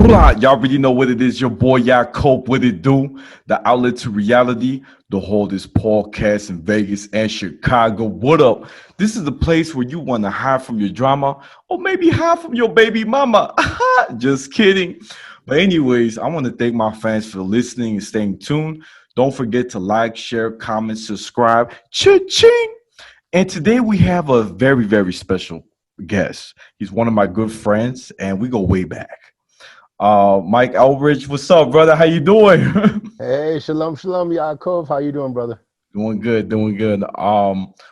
Y'all already know what it is. Your boy Yaakov, what it do? The outlet to reality. The holdest podcast in Vegas and Chicago. What up? This is the place where you want to hide from your drama or maybe hide from your baby mama. Just kidding. But anyways, I want to thank my fans for listening and staying tuned. Don't forget to like, share, comment, subscribe. Cha-ching! And today we have a very, very special guest. He's one of my good friends, and we go way back. Mike Eldrige, what's up, brother? How you doing? Hey, shalom, Yaakov. How you doing, brother? Doing good, doing good.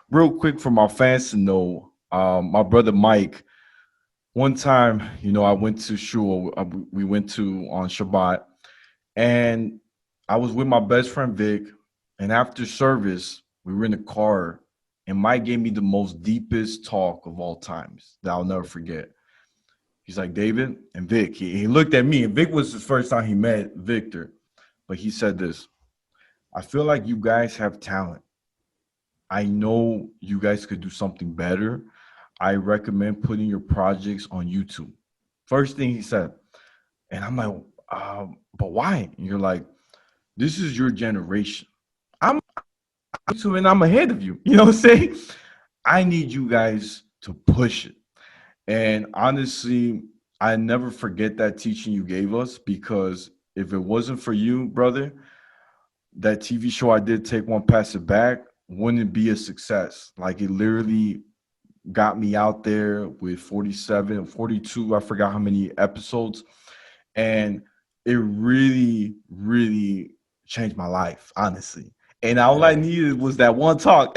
Real quick for my fans to know, my brother Mike, one time, I went to shul, we went to on Shabbat, and I was with my best friend Vic, and after service, we were in the car, and Mike gave me the most deepest talk of all times that I'll never forget. He's like, David and Vic, he looked at me, and Vic was the first time he met Victor, but he said this: I feel like you guys have talent. I know you guys could do something better. I recommend putting your projects on YouTube. First thing he said. And I'm like, but why? And you're like, this is your generation. I'm YouTube and I'm ahead of you. You know what I'm saying? I need you guys to push it. And honestly, I never forget that teaching you gave us, because if it wasn't for you, brother, that TV show I did, Take One, Pass It Back, wouldn't be a success. Like, it literally got me out there with 47, 42, I forgot how many episodes. And it really, really changed my life, honestly. And all I needed was that one talk.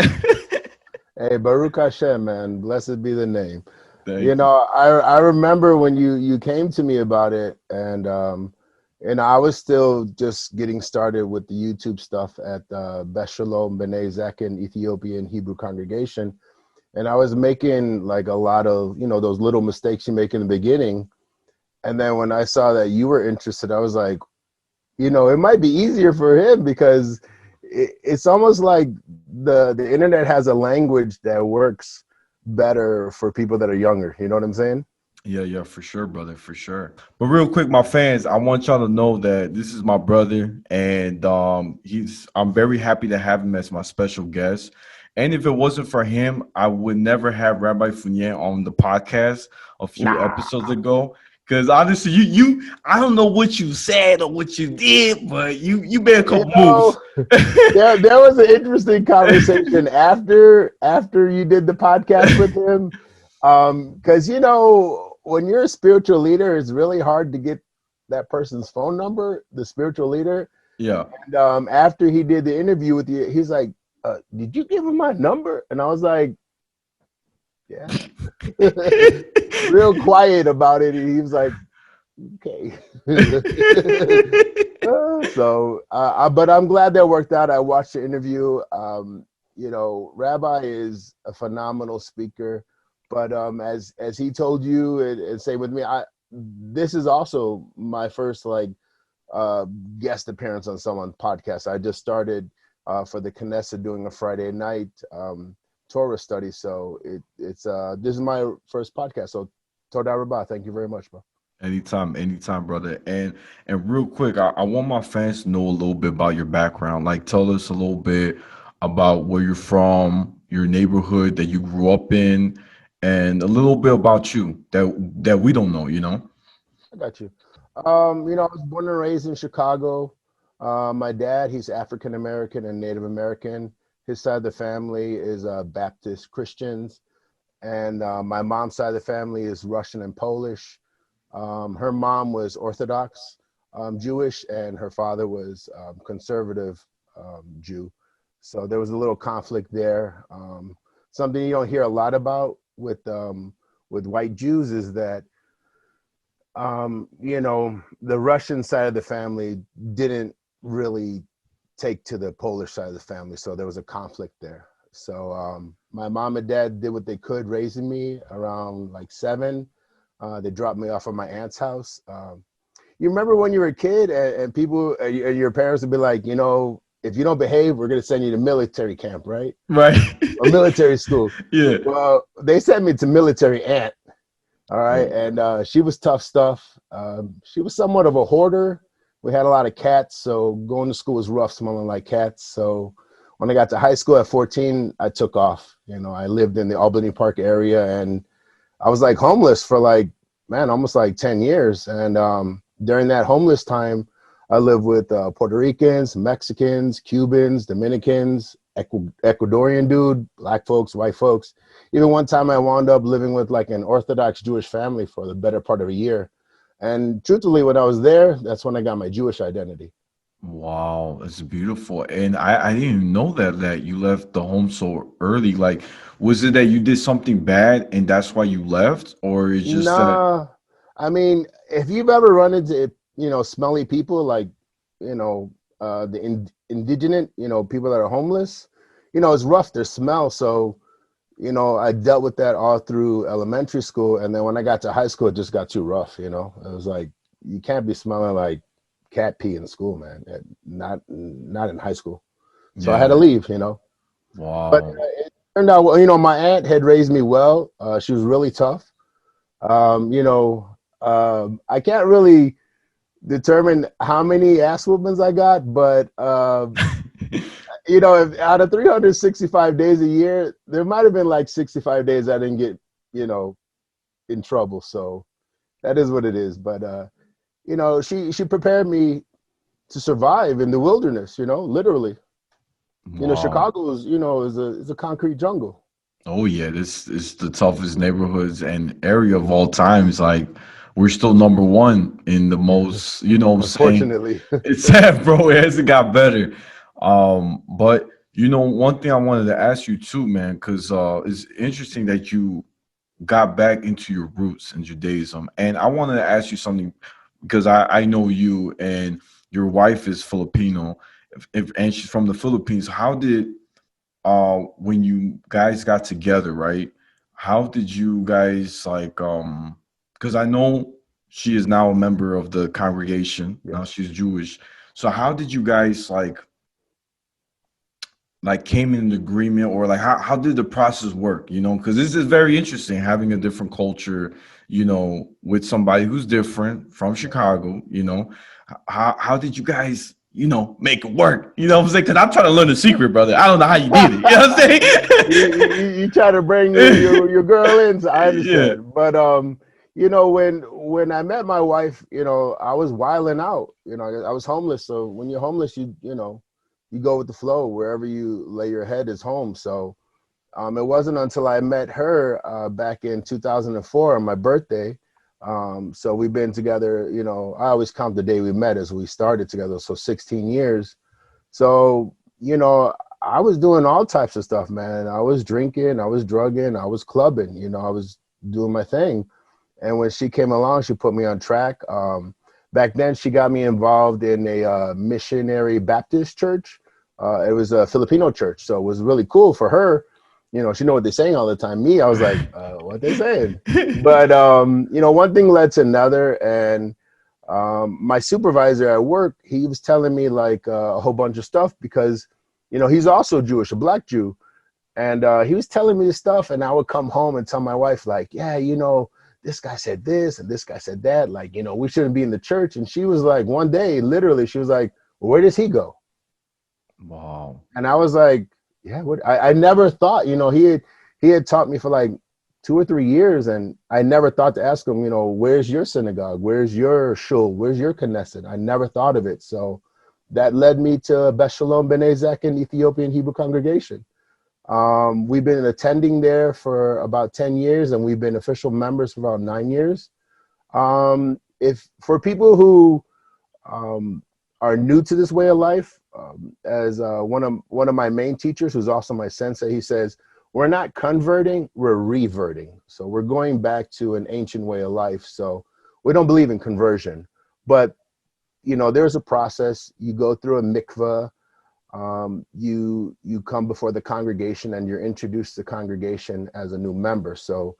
Hey, Baruch Hashem, man. Blessed be the name. Thank You know, I remember when you came to me about it, and I was still just getting started with the YouTube stuff at Beth Shalom B'nai Zekin Ethiopian Hebrew congregation. And I was making like a lot of, those little mistakes you make in the beginning. And then when I saw that you were interested, I was like, it might be easier for him, because it's almost like the internet has a language that works better for people that are younger. You know what I'm saying? Yeah, for sure, brother, for sure. But real quick, my fans, I want y'all to know that this is my brother, and I'm very happy to have him as my special guest. And if it wasn't for him, I would never have Rabbi Fournier on the podcast a few episodes ago. Because honestly, I don't know what you said or what you did, but you made a couple moves. there was an interesting conversation after you did the podcast with him. Because when you're a spiritual leader, it's really hard to get that person's phone number, the spiritual leader. Yeah. And after he did the interview with you, he's like, did you give him my number? And I was like, yeah. Real quiet about it. And he was like, okay. But I'm glad that worked out. I watched the interview. Rabbi is a phenomenal speaker. But as he told you, and same with me, this is also my first guest appearance on someone's podcast. I just started for the Knesset doing a Friday night Torah study. So this is my first podcast. So Toda Rabbah, thank you very much, bro. Anytime, brother. And real quick, I want my fans to know a little bit about your background. Like, tell us a little bit about where you're from, your neighborhood that you grew up in, and a little bit about you that we don't know, I got you. I was born and raised in Chicago. My dad, he's African American and Native American. His side of the family is Baptist Christians. And my mom's side of the family is Russian and Polish. Her mom was Orthodox Jewish, and her father was conservative Jew. So there was a little conflict there. Something you don't hear a lot about with white Jews is that the Russian side of the family didn't really take to the Polish side of the family, so there was a conflict there. So my mom and dad did what they could raising me around 7. They dropped me off at my aunt's house. You remember when you were a kid and people and your parents would be like, if you don't behave, we're going to send you to military camp, right? Right. Or military school. Yeah. Well, they sent me to military aunt. All right, Oh, and she was tough stuff. She was somewhat of a hoarder. We had a lot of cats, so going to school was rough, smelling like cats. So when I got to high school at 14, I took off. You know, I lived in the Albany Park area, and I was like homeless for like, man, almost like 10 years. And during that homeless time, I lived with Puerto Ricans, Mexicans, Cubans, Dominicans, Ecuadorian dude, black folks, white folks. Even one time I wound up living with like an Orthodox Jewish family for the better part of a year. And truthfully, when I was there, that's when I got my Jewish identity. wow, it's beautiful. And I didn't even know that you left the home so early. Like, was it that you did something bad and that's why you left? Or it's just that, Nah, I mean, if you've ever run into, smelly people like, indigenous, people that are homeless, it's rough, their smell. So, I dealt with that all through elementary school. And then when I got to high school, it just got too rough, It was like, you can't be smelling like cat pee in school, man. Not in high school. So I had to yeah, leave. But wow. it turned out, well, my aunt had raised me well. She was really tough. I can't really determine how many ass whoopings I got, but if out of 365 days a year, there might have been like 65 days I didn't get, you know, in trouble. So that is what it is. But she prepared me to survive in the wilderness. Literally. Wow. Chicago is a concrete jungle. Oh yeah, this is the toughest neighborhoods and area of all times. Like we're still number one in the most, what I'm saying? Unfortunately. It's sad, bro. It hasn't got better. But one thing I wanted to ask you too, man, because it's interesting that you got back into your roots in Judaism. And I wanted to ask you something because I know you and your wife is Filipino, and she's from the Philippines. How did when you guys got together, right? How did you guys like because I know she is now a member of the congregation. Now Yes. she's Jewish. So how did you guys like came in agreement, or like how did the process work, because this is very interesting having a different culture, with somebody who's different from Chicago. How did you guys make it work, what I'm saying? Because I'm trying to learn the secret, brother. I don't know how you did it, what You try to bring your, I'm your your girl in, so I saying? understand. But when I met my wife, I was wilding out. I was homeless. So when you're homeless, you go with the flow. Wherever you lay your head is home. So it wasn't until I met her back in 2004 on my birthday. So we've been together. I always count the day we met as we started together. So 16 years. So, I was doing all types of stuff, man. I was drinking, I was drugging, I was clubbing, I was doing my thing. And when she came along, she put me on track. Back then, she got me involved in a missionary Baptist church. It was a Filipino church. So it was really cool for her. She know what they're saying all the time. Me, I was like, what they saying? But, one thing led to another. And my supervisor at work, he was telling me like a whole bunch of stuff because, he's also Jewish, a black Jew. And he was telling me this stuff, and I would come home and tell my wife like, yeah, this guy said this and this guy said that. Like, we shouldn't be in the church. And she was like, one day, literally, she was like, well, where does he go? Wow. And I was like, yeah, what? I never thought, he had taught me for like 2 or 3 years, and I never thought to ask him, where's your synagogue? Where's your shul? Where's your Knesset? I never thought of it. So that led me to Beth Shalom B'nai Zekin Ethiopian Hebrew Congregation. We've been attending there for about 10 years, and we've been official members for about 9 years. If for people who are new to this way of life, as one of my main teachers, who's also my sensei, he says, we're not converting, we're reverting. So we're going back to an ancient way of life. So we don't believe in conversion, but there's a process. You go through a mikvah. You come before the congregation and you're introduced to the congregation as a new member. So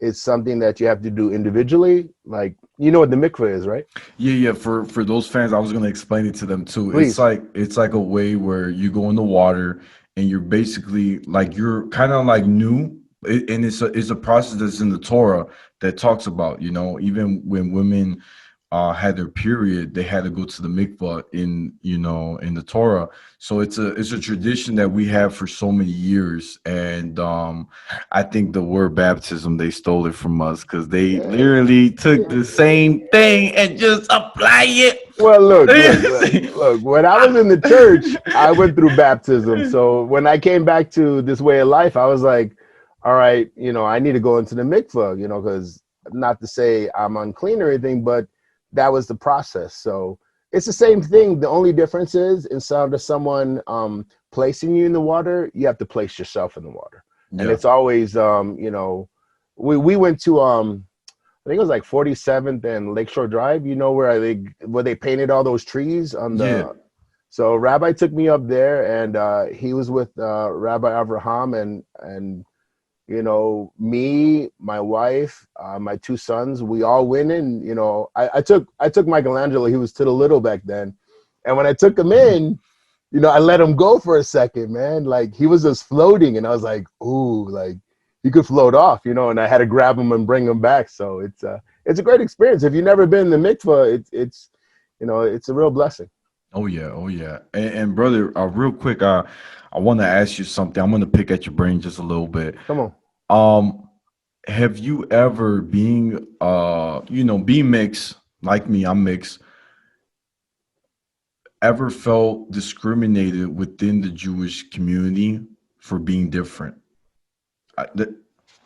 it's something that you have to do individually. Like, you know what the mikvah is, right? Yeah. For those fans, I was gonna explain it to them too. It's Please. like it's like a way where you go in the water and you're basically like you're kind of like new, And it's a process that's in the Torah that talks about, you know, even when women had their period, they had to go to the mikvah in, you know, in the Torah. So it's a tradition that we have for so many years. And I think the word baptism, they stole it from us because they Yeah. literally took the same thing and just apply Well, it. look. When I was in the church, I went through baptism. So when I came back to this way of life, I was like, all right, you know, I need to go into the mikvah, you know, because not to say I'm unclean or anything, but that was the process. So it's the same thing. The only difference is instead of someone placing you in the water, you have to place yourself in the water. And Yeah, it's always, you know, we went to I think it was like 47th and Lakeshore Drive, you know, where they painted all those trees on yeah. the. So Rabbi took me up there, and he was with Rabbi Avraham, and you know, me, my wife, my two sons, we all went in. You know, I took Michelangelo. He was to the little back then, and when I took him in, you know, I let him go for a second, man. Like he was just floating, and I was like, ooh, like he could float off, you know. And I had to grab him and bring him back. So it's a great experience. If you've never been in the mikvah, it's you know, it's a real blessing. Oh yeah, oh yeah. And brother, real quick, I want to ask you something. I'm gonna pick at your brain just a little bit. Come on. Um, have you ever being you know, being mixed like me, I'm mixed, ever felt discriminated within the Jewish community for being different? I, th-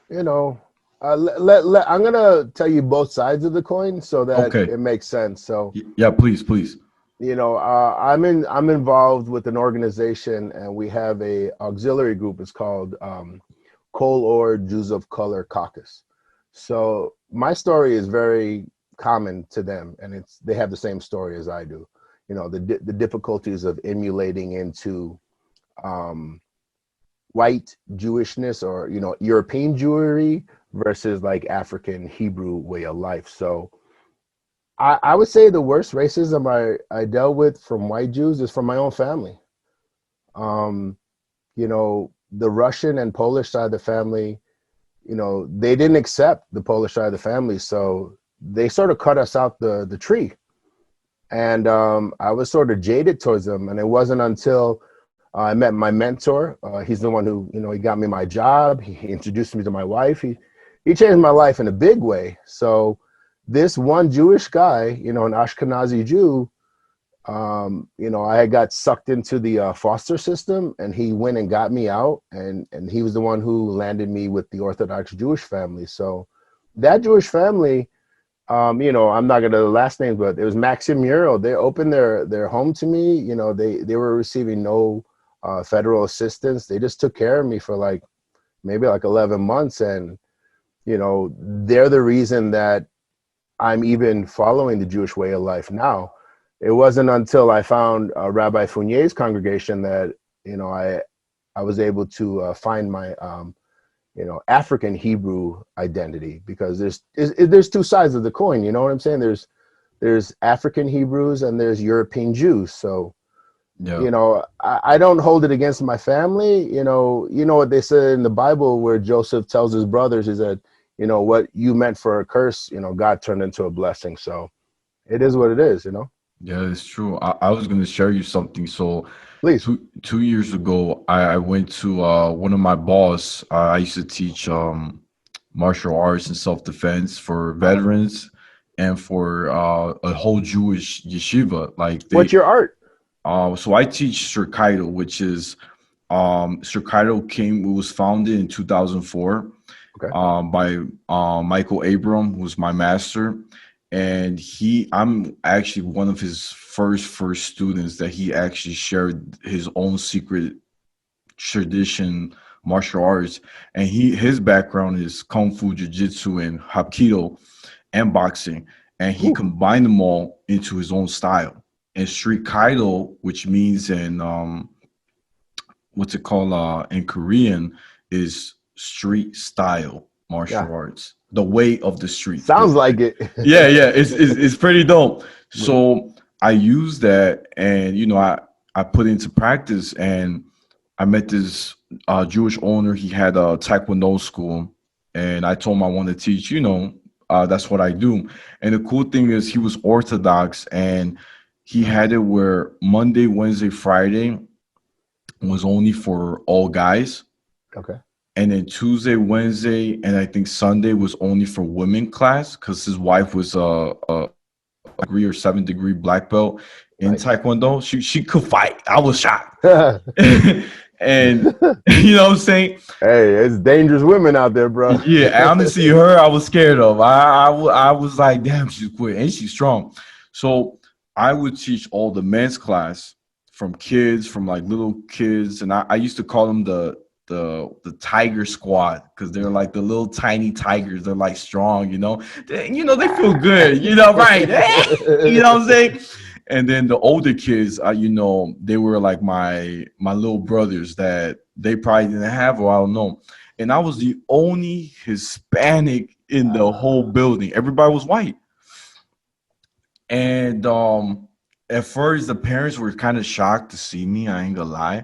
You know, I'm gonna tell you both sides of the coin so that okay. it makes sense. So Yeah, please, please. you know, I'm involved with an organization, and we have a auxiliary group. It's called Kol Or Jews of Color Caucus. So my story is very common to them, and they have the same story as I do. You know, the difficulties of emulating into um, white Jewishness, or you know, European Jewry versus like African Hebrew way of life. So I would say the worst racism I dealt with from white Jews is from my own family. Um, you know, the Russian and Polish side of the family, you know, they didn't accept the Polish side of the family, so they sort of cut us out the tree. And I was sort of jaded towards them. And it wasn't until I met my mentor. He's the one who, you know, he got me my job. He introduced me to my wife. He changed my life in a big way. So this one Jewish guy, you know, an Ashkenazi Jew, you know, I got sucked into the foster system, and he went and got me out, and he was the one who landed me with the Orthodox Jewish family. So that Jewish family, you know, I'm not gonna last names, but it was Maxim Muriel. They opened their home to me. You know, they were receiving no federal assistance. They just took care of me for like maybe like 11 months, and you know, they're the reason that I'm even following the Jewish way of life now. It wasn't until I found Rabbi Fournier's congregation that, you know, I was able to find my you know, African Hebrew identity, because there's two sides of the coin. You know what I'm saying? There's African Hebrews and there's European Jews. So Yeah. you know, I don't hold it against my family. You know what they said in the Bible, where Joseph tells his brothers is that, you know, what you meant for a curse, you know, God turned into a blessing. So it is what it is, you know. Yeah, it's true. I was going to share you something. So Please. 2 years ago, I went to one of my boss. I used to teach martial arts and self-defense for Uh-huh. veterans and for a whole Jewish yeshiva. Like What's they, your art? so I teach Shirkaito, which is Shirkaito came. It was founded in 2004 Okay. by Michael Abram, who's my master, and I'm actually one of his first students that he actually shared his own secret tradition martial arts, and his background is kung fu, jiu-jitsu, and hapkido and boxing, and he Ooh, combined them all into his own style. And street kaido, which means in what's it called in Korean, is street style yeah. martial arts, the way of the street, Sounds like basically. it. Yeah, yeah, it's pretty dope. So I use that, and you know, I put into practice, and I met this Jewish owner. He had a Taekwondo school, and I told him I want to teach. That's what I do. And the cool thing is, he was Orthodox, and he had it where Monday, Wednesday, Friday was only for all guys, Okay. and then Tuesday, Wednesday, and I think Sunday was only for women class because his wife was a degree or 7th degree black belt in Nice. Taekwondo. She could fight. I was shocked. And you know what I'm saying? Hey, it's dangerous women out there, bro. Yeah, honestly, her I was scared of. I was like, damn, she's quick and she's strong. So I would teach all the men's class from kids, from like little kids, and I used to call them the tiger squad because they're like the little tiny tigers. They're like strong, they feel good, right? You know what I'm saying? And then the older kids, they were like my little brothers that they probably didn't have, or I don't know. And I was the only Hispanic in the whole building. Everybody was white. And at first, the parents were kind of shocked to see me. I ain't gonna lie,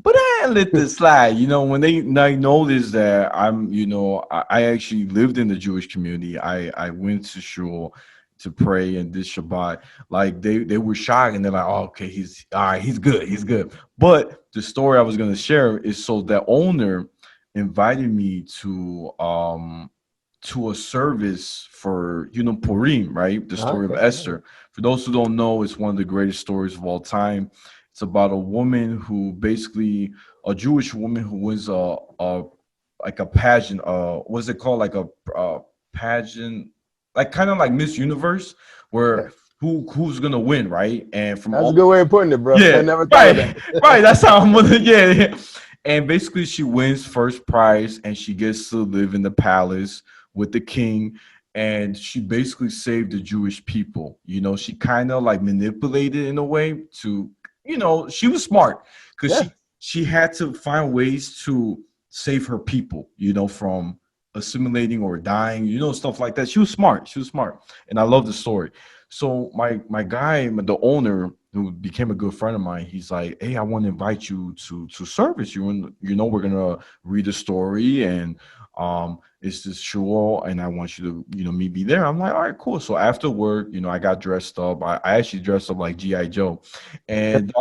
but I let this slide. When they noticed that I actually lived in the Jewish community. I went to shul to pray and did Shabbat. Like they were shocked, and they're like, "Oh, okay, he's all right. He's good. He's good." But the story I was gonna share is so that owner invited me to a service for Purim, right? The story of Okay. Esther. For those who don't know, it's one of the greatest stories of all time. It's about a woman who basically a Jewish woman who wins a like a pageant. What's it called? Like a pageant, like kind of like Miss Universe, Yeah. where who's gonna win, right? And from That's a all good way of putting it, bro. I yeah, never thought of right, that. right. That's how I'm gonna yeah. And basically, she wins first prize, and she gets to live in the palace with the king. And she basically saved the Jewish people. She kind of like manipulated in a way to, she was smart because Yeah. she had to find ways to save her people, from assimilating or dying, stuff like that. She was smart. She was smart, and I love the story. So my guy, the owner, who became a good friend of mine, he's like, "Hey, I want to invite you to service. We're gonna read the story, and it's this show, and I want you to, meet me there." I'm like, "All right, cool." So after work, I got dressed up. I actually dressed up like GI Joe, and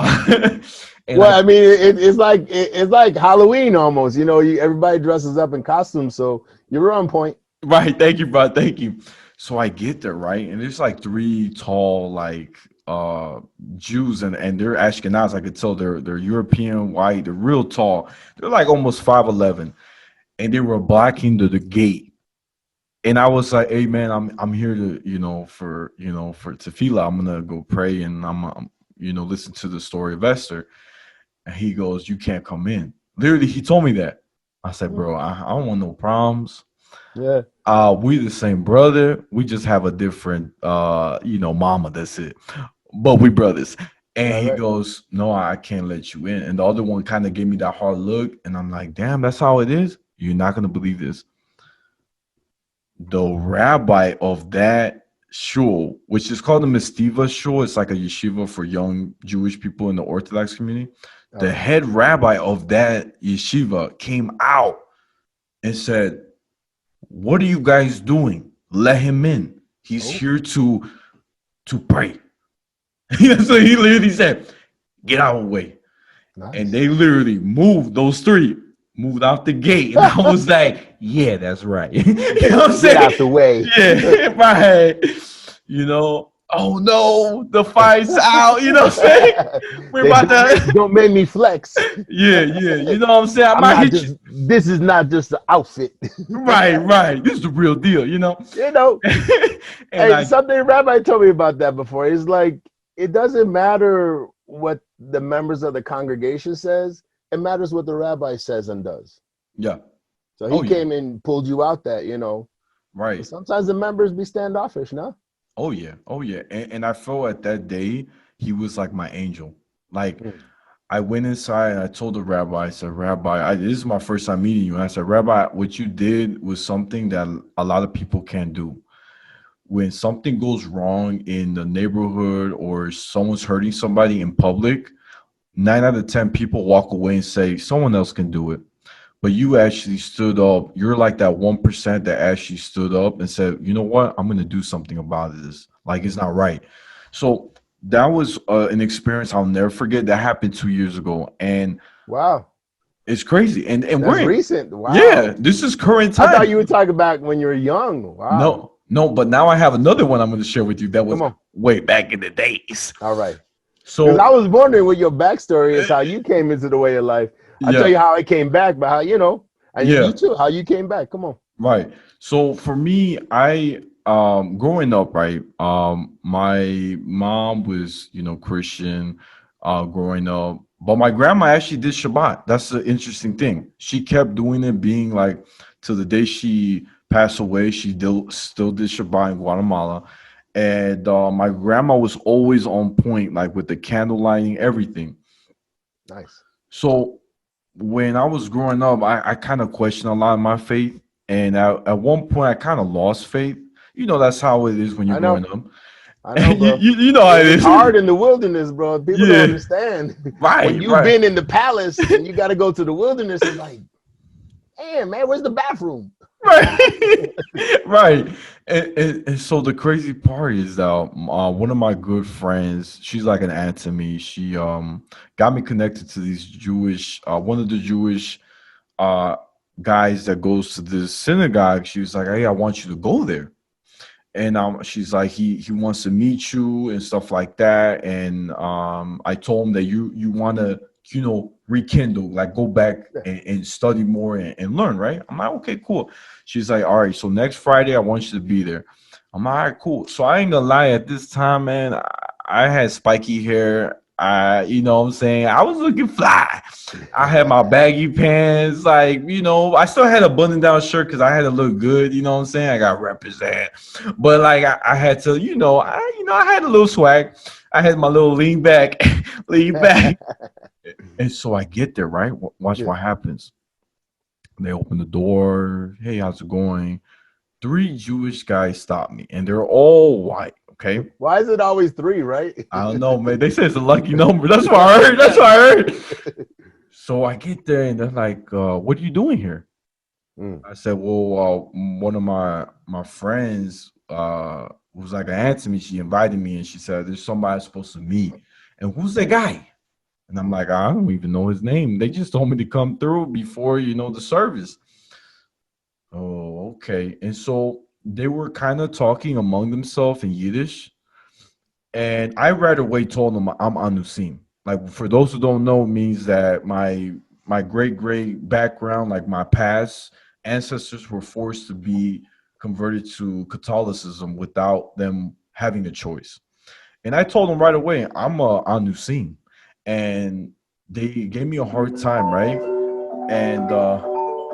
and Well, I mean, it's like Halloween almost. Everybody dresses up in costumes, so you're on point. right, thank you, bro, thank you. So I get there, right, and there's like three tall like Jews, and they're Ashkenaz. I could tell they're European, white, they're real tall. They're like almost 5'11", and they were blocking the gate. And I was like, "Hey man, I'm here to for tefillah. I'm gonna go pray, and I'm listen to the story of Esther." And he goes, "You can't come in." Literally, he told me that. I said, "Bro, I don't want no problems. Yeah. We the same brother. We just have a different mama. That's it. But we brothers." And Right. he Right. goes, "No, I can't let you in." And the other one kind of gave me that hard look, and I'm like, "Damn, that's how it is. You're not gonna believe this." The rabbi of that shul, which is called the Mistiva shul, it's like a yeshiva for young Jewish people in the Orthodox community. The Okay. head rabbi of that yeshiva came out and said, "What are you guys doing? Let him in. He's Oh, here to pray." So he literally said, "Get out of the way." And nice. they literally moved those three, moved out the gate. And I was like, "Yeah, that's right." You know what I'm Get saying? out the way. Yeah, right. Oh no, the fight's out. You know what I'm saying? We're They about to, don't make me flex. yeah, yeah. You know what I'm saying? I I'm might not hit you. just. This is not just the outfit. Right, right. This is the real deal. you know. And Hey, I, something Rabbi told me about that before. It's like it doesn't matter what the members of the congregation says. It matters what the rabbi says and does. yeah. So he Oh yeah. came and pulled you out that. But Right. sometimes the members be standoffish, no? Oh yeah. Oh yeah. And I felt at that day he was like my angel. Like Mm. I went inside and I told the rabbi, I said, "Rabbi, this is my first time meeting you." And I said, "Rabbi, what you did was something that a lot of people can't do. When something goes wrong in the neighborhood or someone's hurting somebody in public, 9 out of 10 people walk away and say someone else can do it. But you actually stood up. You're like that 1% that actually stood up and said, you know what? I'm going to do something about this. Like, it's not right. So that was an experience I'll never forget. That happened 2 years ago. And Wow. it's crazy. And That's we're in, recent. Wow. yeah, this is current I time. thought you were talking back when you were young. Wow. No, but now I have another one I'm going to share with you that was Come on. way back in the days. All right. So Because I was wondering what your backstory is, how you came into the way of life. I'll tell you how I came back, but how, and you too, how you came back. Come on. Right. So for me, I growing up, right, my mom was, Christian growing up, but my grandma actually did Shabbat. That's the interesting thing. She kept doing it, being like till the day she passed away, she still did Shabbat in Guatemala. And my grandma was always on point, like with the candle lighting, everything. Nice. So when I was growing up, I kind of questioned a lot of my faith. And at one point, I kind of lost faith. That's how it is when you're growing up. I know, bro. You know how it It's is. hard in the wilderness, bro. People don't understand. Right. When you've been in the palace and you got to go to the wilderness, it's like, damn, man, where's the bathroom? Right. Right. And so the crazy part is that one of my good friends, she's like an aunt to me. She got me connected to these one of the Jewish uh guys that goes to this synagogue. She was like, hey, I want you to go there. And she's like, he wants to meet you and stuff like that. And I told him that you want to, rekindle, like go back and study more and learn, right? I'm like, okay, cool. She's like, all right, so next Friday, I want you to be there. I'm like, all right, cool. So I ain't gonna lie, at this time, man, I had spiky hair. You know what I'm saying? I was looking fly. I had my baggy pants, like, I still had a button down shirt because I had to look good, you know what I'm saying? I got represent. But like I had to, I had a little swag. I had my little lean back. And so I get there, right? Watch what happens. They open the door. Hey, how's it going? 3 Jewish guys stop me, and they're all white. Okay. Why is it always 3, right? I don't know, man. They say it's a lucky number. That's what I heard. That's what I heard. So I get there, and they're like, "What are you doing here?" I said, "Well, one of my friends was like an aunt to me. She invited me, and she said there's somebody I'm supposed to meet. And who's that guy?" And I'm like, I don't even know his name. They just told me to come through before, the service. Oh, okay. And so they were kind of talking among themselves in Yiddish. And I right away told them I'm Anusim. Like, for those who don't know, it means that my great background, like my past ancestors were forced to be converted to Catholicism without them having a choice. And I told them right away, I'm a Anusim. And they gave me a hard time, right? And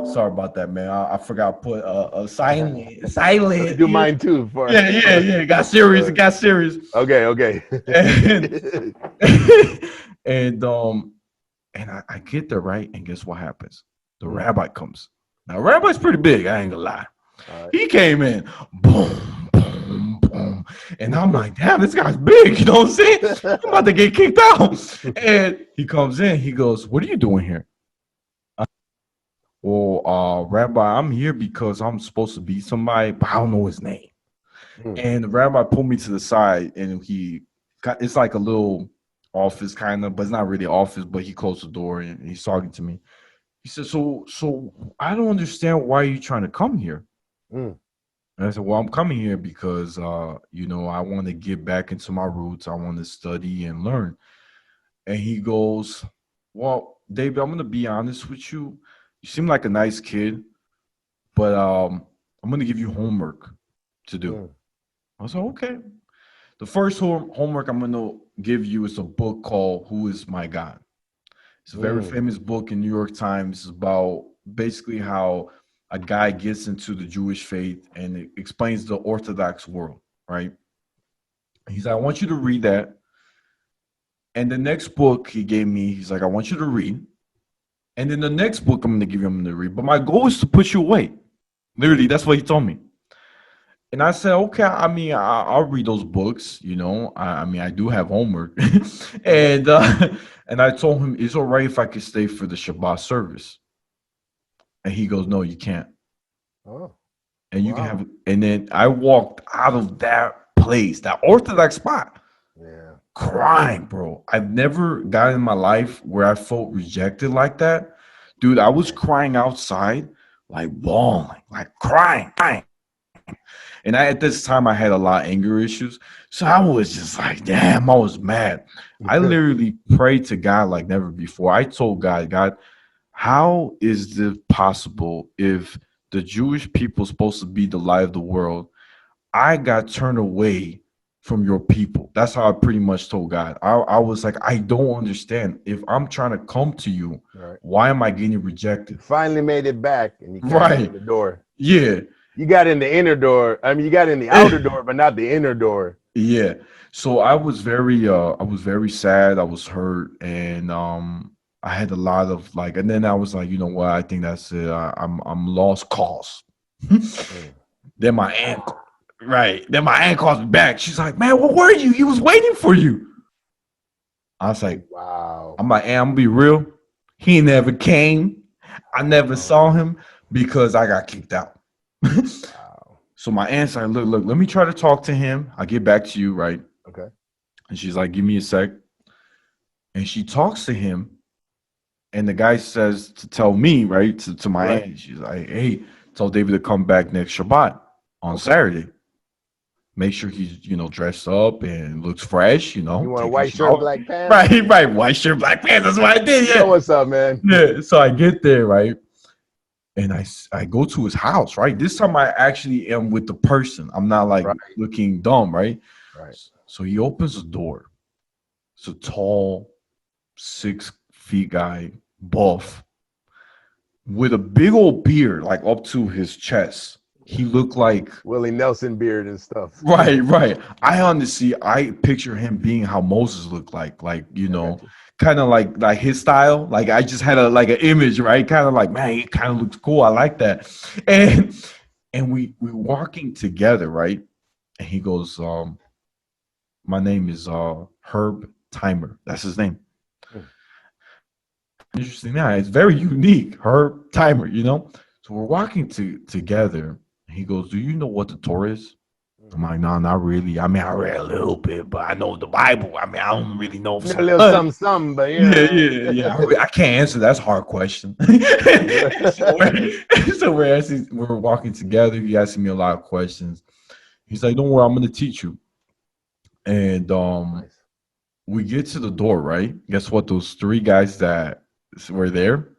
sorry about that, man. I forgot to put a silent. Do mine too. Yeah. Got serious. Okay. And I get there, right? And guess what happens? The rabbi comes. Now, rabbi's pretty big. I ain't gonna lie. Right. He came in, boom, boom, boom. And I'm like, damn, this guy's big. You know what I'm saying? I'm about to get kicked out. And he comes in. He goes, what are you doing here? Well, Rabbi, I'm here because I'm supposed to be somebody, but I don't know his name. And the rabbi pulled me to the side, and it's like a little office kind of, but it's not really office, but he closed the door and he's talking to me. He said, so I don't understand why you're trying to come here. And I said, well, I'm coming here because, I want to get back into my roots. I want to study and learn. And he goes, well, David, I'm going to be honest with you. You seem like a nice kid, but I'm going to give you homework to do. I was like, okay. The first homework I'm going to give you is a book called Who is My God? It's a very famous book in New York Times. It's about basically how a guy gets into the Jewish faith, and it explains the Orthodox world, right? He's like, I want you to read that. And the next book he gave me, he's like, I want you to read. And then the next book I'm going to give you, I'm going to read. But my goal is to put you away. Literally, that's what he told me. And I said, okay, I mean, I'll read those books, you know. I mean, I do have homework. and and I told him, it's all right if I could stay for the Shabbat service. And he goes, no, you can't. Oh, And you can wow. have, and then I walked out of that place, that Orthodox spot, Yeah. crying, bro. I've never gotten in my life where I felt rejected like that. Dude, I was crying outside, like bawling, like crying. And at this time, I had a lot of anger issues. So I was just like, damn, I was mad. I literally prayed to God like never before. I told God, how is this possible if the Jewish people is supposed to be the light of the world? I got turned away from your people. That's how I pretty much told God. I was like, I don't understand. If I'm trying to come to you, Right. why am I getting rejected? Finally made it back, and you came Right. in the door. Yeah. You got in the inner door. I mean, you got in the outer door, but not the inner door. Yeah. So I was very sad. I was hurt, and I had a lot of like, and then I was like, you know what? I think that's it. I'm lost cause. Then my aunt, right? Then my aunt calls me back. She's like, man, where were you? He was waiting for you. I was like, Wow. I'm like, aunt, I'm gonna be real. He never came. I never saw him because I got kicked out. Wow. So my aunt's like, look, let me try to talk to him. I'll get back to you, right? Okay. And she's like, give me a sec. And she talks to him. And the guy says to tell me, right, to my Right. aunt, she's like, hey, tell David to come back next Shabbat on Saturday. Make sure he's, dressed up and looks fresh, You want a take white his shirt, shower. black pants? Right, white shirt, black pants. That's what I did, You yeah. know what's up, man? Yeah, so I get there, right? And I go to his house, right? This time I actually am with the person. I'm not like Right. looking dumb, right? Right. So he opens the door. It's a tall, 6 feet guy, buff, with a big old beard, like up to his chest. He looked like Willie Nelson beard and stuff. right. I picture him being how Moses looked like kind of like his style. Like I just had an image, right? Kind of like, man, he kind of looks cool. I like that. And we walking together, right? And he goes, my name is Herb Timer. That's his name. Interesting. Yeah, it's very unique. Herb Timer, So we're walking together. He goes, do you know what the Torah is? I'm like, no, not really. I mean, I read a little bit, but I know the Bible. I mean, I don't really know. A little something, but Yeah. I can't answer. That's a hard question. so we're walking together. He asking me a lot of questions. He's like, don't worry, I'm going to teach you. And Nice. we get to the door, right? Guess what? Those 3 guys that were there,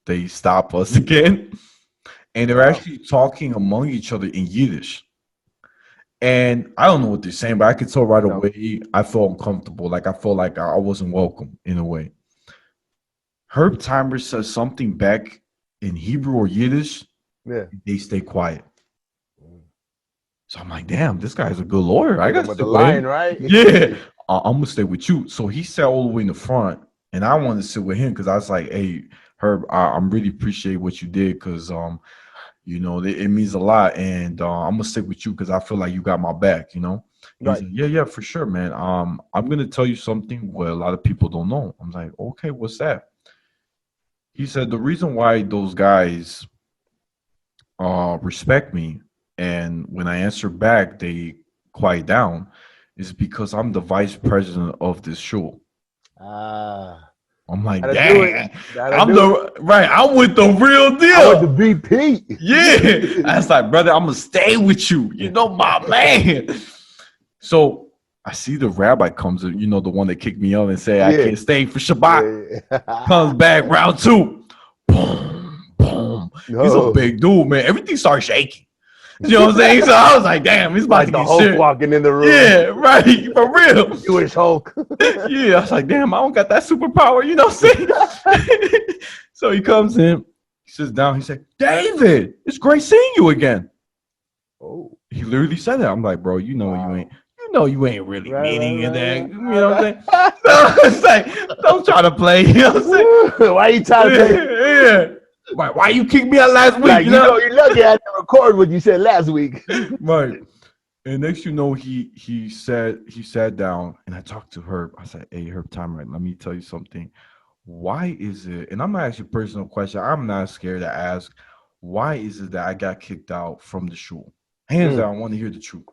they stop us again. And they're actually talking among each other in Yiddish. And I don't know what they're saying, but I could tell right away I felt uncomfortable. Like I felt like I wasn't welcome in a way. Herb Timer says something back in Hebrew or Yiddish. Yeah. They stay quiet. So I'm like, damn, this guy's a good lawyer. I got to with the line, right? Yeah. I'm going to stay with you. So he sat all the way in the front, and I wanted to sit with him because I was like, hey, Herb, I'm really appreciate what you did because it means a lot, and I'm gonna stick with you because I feel like you got my back. He's Right. like, yeah, for sure, man. I'm gonna tell you something what a lot of people don't know. I'm like, okay, what's that? He said the reason why those guys respect me, and when I answer back, they quiet down, is because I'm the vice president of this show. I'm like, dang, I'm with the real deal. I'm with the VP. Yeah. I was like, brother, I'm going to stay with you. My man. So I see the rabbi comes, the one that kicked me out and said, I can't stay for Shabbat. Yeah. Comes back, round 2. Boom, boom. No. He's a big dude, man. Everything started shaking. You know what I'm saying? So I was like, damn, he's about to get Hulk shit. Walking in the room. Yeah, right. For real. Jewish Hulk. Yeah. I was like, damn, I don't got that superpower. You know what I'm saying? So he comes in, he sits down, he said, David, it's great seeing you again. Oh. He literally said that. I'm like, bro, you ain't really meaning it. That. You know what I'm saying? So it's like, don't try to play. You know what I'm saying? Why you trying to play? Yeah. Why you kicked me out last week? Like, you're lucky I didn't record what you said last week. Right. And next, you know, he sat down, and I talked to Herb. I said, "Hey, Herb, time right. Let me tell you something. Why is it?" And I'm gonna ask you a personal question. I'm not scared to ask. Why is it that I got kicked out from the shul? Hands Mm. down, I want to hear the truth.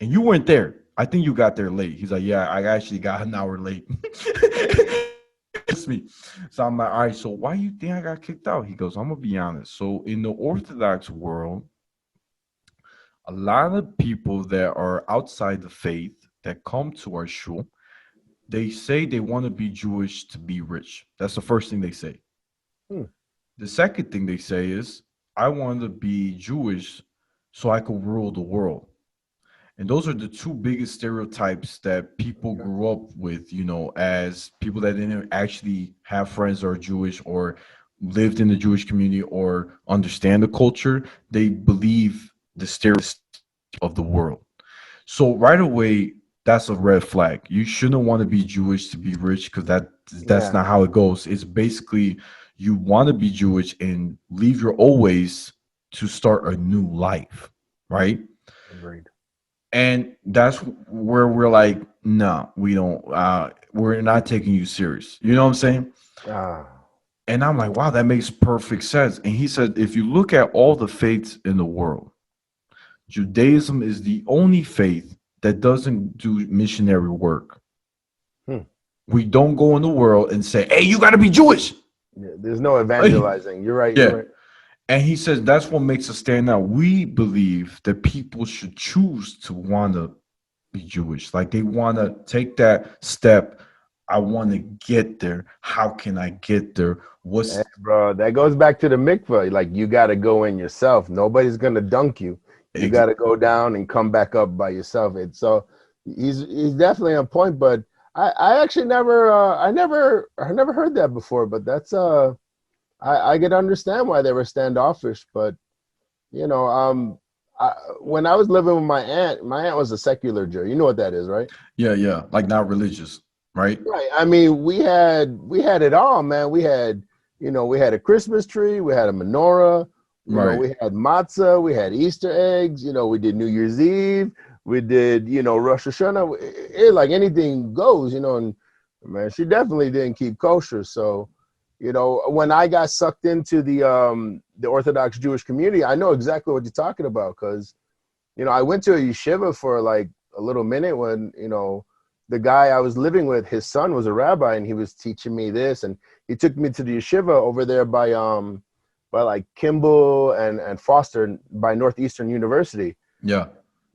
And you weren't there. I think you got there late. He's like, "Yeah, I actually got an hour late." It's me. So I'm like, "All right. So why you think I got kicked out?" He goes, "I'm gonna be honest. So in the Orthodox world, a lot of people that are outside the faith that come to our shul, they say they want to be Jewish to be rich. That's the first thing they say. Mm. The second thing they say is, I want to be Jewish so I could rule the world. And those are the two biggest stereotypes that people Okay. grew up with, you know, as people that didn't actually have friends that are Jewish or lived in the Jewish community or understand the culture. They believe the stereotype of the world. So right away, that's a red flag. You shouldn't want to be Jewish to be rich because that's Yeah. not how it goes. It's basically you want to be Jewish and leave your old ways to start a new life, right? Agreed. And that's where we're like, no, we don't. We're not taking you serious. You know what I'm saying? Ah. And I'm like, wow, that makes perfect sense. And he said, if you look at all the faiths in the world, Judaism is the only faith that doesn't do missionary work. Hmm. We don't go in the world and say, "Hey, you got to be Jewish." Yeah, there's no evangelizing. You're right. You're Yeah. right. And he says that's what makes us stand out. We believe that people should choose to want to be Jewish. Like they want to take that step. I want to get there. How can I get there? Hey, What's bro, that goes back to the mikvah. Like you got to go in yourself. Nobody's gonna dunk you. You ex- got to go down and come back up by yourself. It's so he's definitely on point. But I actually never heard that before. But that's I could understand why they were standoffish. But you know I, when I was living with my aunt was a secular Jew. You know what that is, right? yeah, yeah, like not religious, right? Right. I mean, we had it all, man. We had, we had a Christmas tree, we had a menorah, Right. we had matzah, we had Easter eggs, we did New Year's Eve, we did, Rosh Hashanah. Like anything goes, and man, she definitely didn't keep kosher. So, when I got sucked into the Orthodox Jewish community, I know exactly what you're talking about because I went to a yeshiva for like a little minute when, the guy I was living with, his son was a rabbi and he was teaching me this. And he took me to the yeshiva over there by like Kimball and Foster by Northeastern University. Yeah.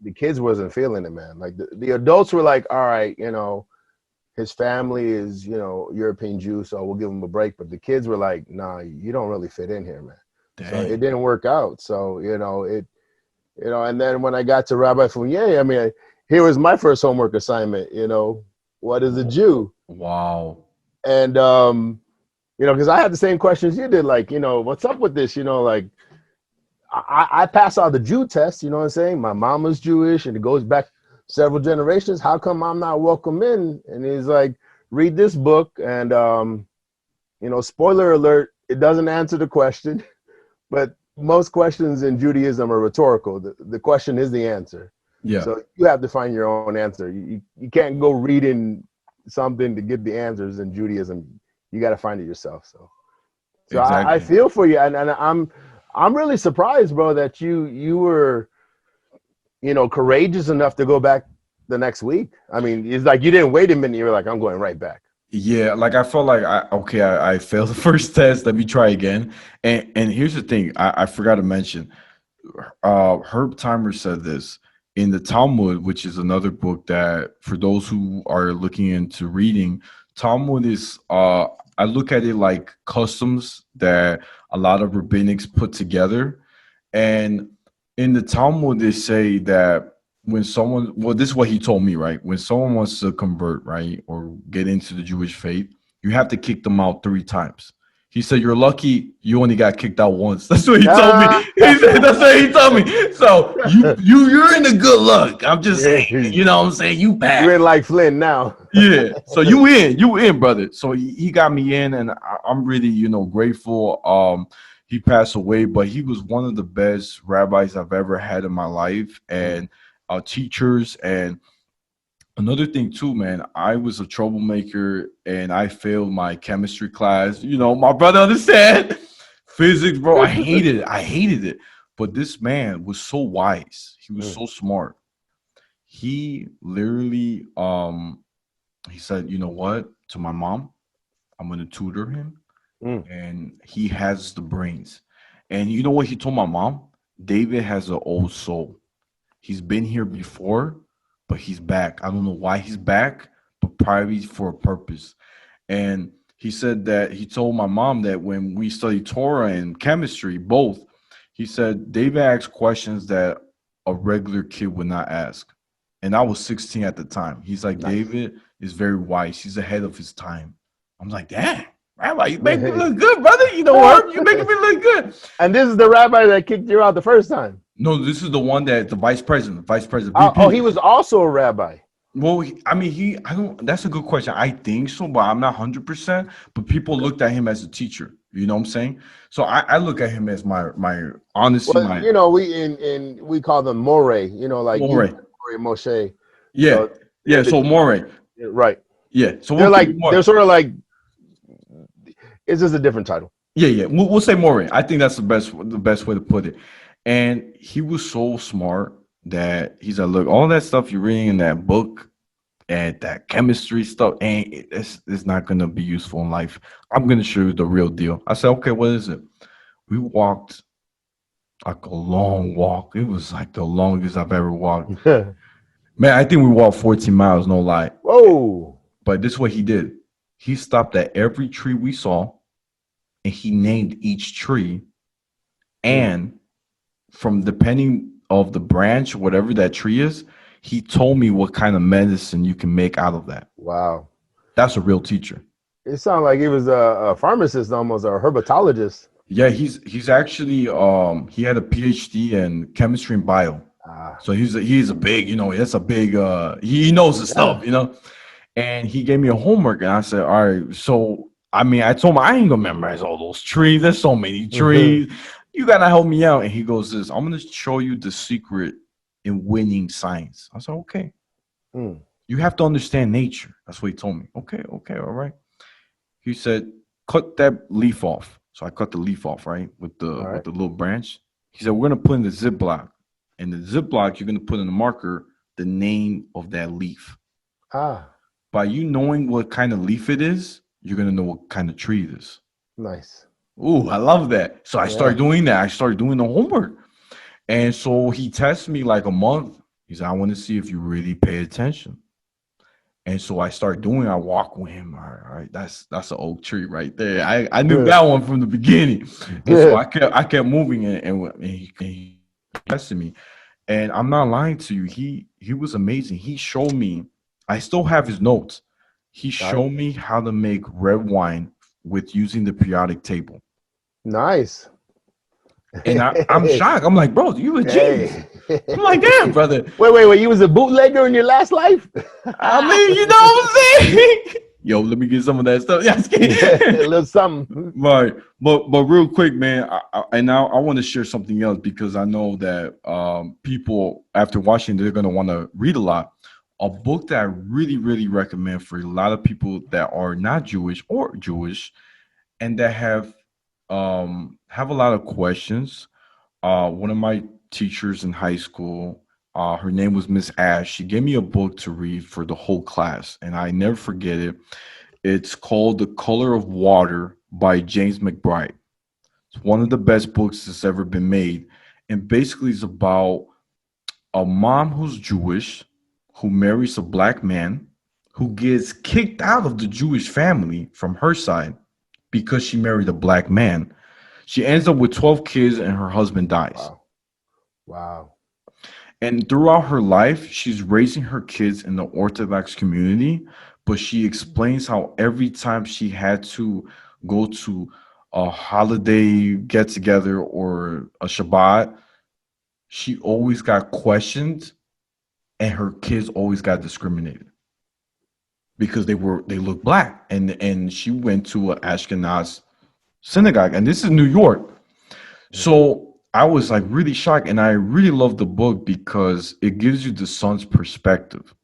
The kids wasn't feeling it, man. Like the adults were like, all right, his family is, European Jew, so we'll give him a break. But the kids were like, nah, you don't really fit in here, man. So it Dang. didn't work out. So, and then when I got to Rabbi Fournier, I mean, here was my first homework assignment, what is a Jew? Wow. And, because I had the same questions you did, like, what's up with this? Like, I passed all the Jew tests, you know what I'm saying? My mom was Jewish and it goes back several generations. How come I'm not welcome in? And he's like, read this book. And, spoiler alert, it doesn't answer the question, but most questions in Judaism are rhetorical. The question is the answer. Yeah. So you have to find your own answer. You can't go reading something to get the answers in Judaism. You got to find it yourself. So I Exactly. feel for you, and I'm really surprised, bro, that you were courageous enough to go back the next week. I mean, it's like you didn't wait a minute. You were like, I'm going right back. Yeah, like I felt like I failed the first test. Let me try again. And here's the thing, I forgot to mention. Herb Timer said this in the Talmud, which is another book that for those who are looking into reading, Talmud is I look at it like customs that a lot of rabbinics put together. And in the Talmud, they say that when someone, well, this is what he told me, right? When someone wants to convert, right, or get into the Jewish faith, you have to kick them out 3 times. He said, "You're lucky you only got kicked out once." That's what he told me. Ah, He said, "That's what he told me." So you're in the good luck. I'm just saying, you know what I'm saying? You you passed. ain't like Flynn now. Yeah. So you in, brother. So he got me in, and I'm really, grateful. He passed away, but he was one of the best rabbis I've ever had in my life, and teachers. And another thing too, man, I was a troublemaker and I failed my chemistry class. You know, my brother understand. Physics, bro, I hated it. I hated it. But this man was so wise. He was so smart. He literally he said, you know what, to my mom, I'm gonna tutor him. And he has the brains. And you know what he told my mom? David has an old soul. He's been here before, but he's back. I don't know why he's back, but probably for a purpose. And he said that he told my mom that when we studied Torah and chemistry, both, he said David asked questions that a regular kid would not ask. And I was 16 at the time. He's like, Nice. David is very wise. He's ahead of his time. I'm like, damn, Rabbi, you make me look good, brother. You know what? You making me look good. And this is the rabbi that kicked you out the first time. No, this is the one that the vice president, VP. Oh, he was also a rabbi. Well, I don't. That's a good question. I think so, but I'm not 100%. But people looked at him as a teacher. You know what I'm saying? So I look at him as my honestly. Well, you know, we call them more. You know, like More. Moshe. Yeah, So, yeah. So more. Right. Yeah. So they're sort of like. It's just a different title. Yeah. We'll say more. I think that's the best way to put it. And he was so smart that he's like, look, all that stuff you're reading in that book and that chemistry stuff, it's not going to be useful in life. I'm going to show you the real deal. I said, okay, what is it? We walked like a long walk. It was like the longest I've ever walked. Man, I think we walked 14 miles, no lie. Whoa. But this is what he did. He stopped at every tree we saw and he named each tree. And from depending of the branch, whatever that tree is, he told me what kind of medicine you can make out of that. Wow. That's a real teacher. It sounded like he was a pharmacist, almost, or a herpetologist. Yeah, he's actually he had a PhD in chemistry and bio. So he's a big, you know, that's a big he knows the stuff, you know. And he gave me a homework and I said, all right, so I told him I ain't gonna memorize all those trees. There's so many trees. You gotta help me out. And he goes, I'm gonna show you the secret in winning science. I said, okay. You have to understand nature. That's what he told me. Okay, all right. He said, cut that leaf off. So I cut the leaf off, right? With the little branch. He said, we're gonna put in the Ziploc. And the Ziploc, you're gonna put in the marker the name of that leaf. By you knowing what kind of leaf it is, you're gonna know what kind of tree it is. Nice. Ooh, I love that. So I started doing that. I started doing the homework. And so he tested me like a month. He said, I want to see if you really pay attention. And so I started doing, I walk with him. All right, that's an oak tree right there. I knew that one from the beginning. And so I kept moving and he tested me. And I'm not lying to you. He was amazing. He showed me, I still have his notes. He showed me how to make red wine with using the periodic table. Nice. And I'm shocked. I'm like, bro, you a genius. I'm like, damn, brother. Wait. You was a bootlegger in your last life? I mean, you know what I'm saying? Yo, let me get some of that stuff. Yeah, a little something. Right. But real quick, man, I want to share something else because I know that people, after watching, they're going to want to read a lot. A book that I really, really recommend for a lot of people that are not Jewish or Jewish and that have a lot of questions. One of my teachers in high school, her name was Miss Ash. She gave me a book to read for the whole class, and I never forget it. It's called The Color of Water by James McBride. It's one of the best books that's ever been made, and basically it's about a mom who's Jewish who marries a black man who gets kicked out of the Jewish family from her side because she married a black man. She ends up with 12 kids and her husband dies. Wow. And throughout her life, she's raising her kids in the Orthodox community, but she explains how every time she had to go to a holiday get together or a Shabbat, she always got questioned and her kids always got discriminated because they look black. And she went to an Ashkenaz synagogue, and this is New York. So I was like really shocked, and I really love the book because it gives you the son's perspective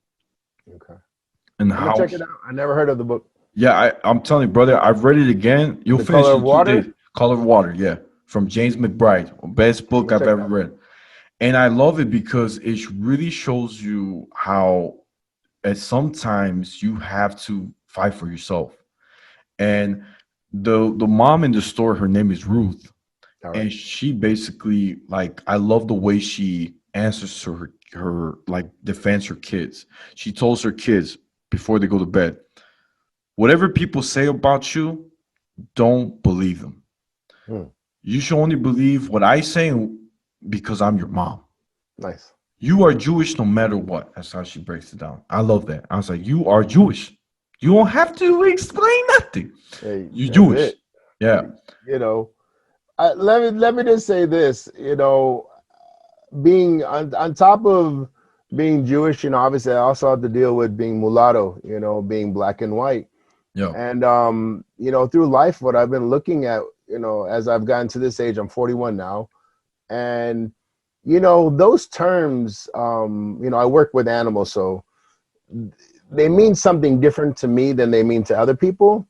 Okay. and I'm gonna how. check it out. I never heard of the book. Yeah, I'm telling you, brother, I've read it again. You'll The Color finish of in 2 days. Water. Color of Water, yeah, from James McBride, best I'm book gonna I've check it ever out. read, and I love it because it really shows you how, at sometimes you have to fight for yourself. And the mom in the store, her name is Ruth, All right. and she basically, like, I love the way she answers to her like defends her kids. She tells her kids before they go to bed, whatever people say about you, don't believe them. Hmm. You should only believe what I say because I'm your mom. Nice. You are Jewish no matter what. That's how she breaks it down. I love that. I was like, you are Jewish. You don't have to explain nothing. Hey, You that's Jewish. it. Yeah. You know, let me just say this. You know, being on top of being Jewish, you know, obviously I also have to deal with being mulatto. You know, being black and white. Yeah. And you know, through life, what I've been looking at, you know, as I've gotten to this age, I'm 41 now, and you know, those terms, you know, I work with animals, so they mean something different to me than they mean to other people.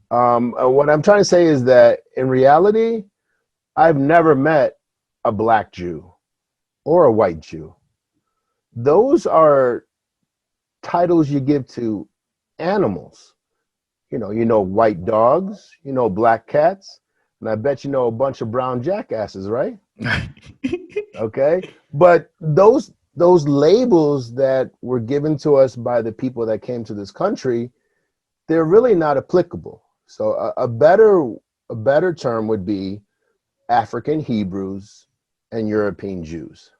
What I'm trying to say is that in reality, I've never met a black Jew or a white Jew. Those are titles you give to animals. You know white dogs, you know black cats, and I bet you know a bunch of brown jackasses, right? Okay, but those labels that were given to us by the people that came to this country, they're really not applicable. So a better term would be African Hebrews and European Jews,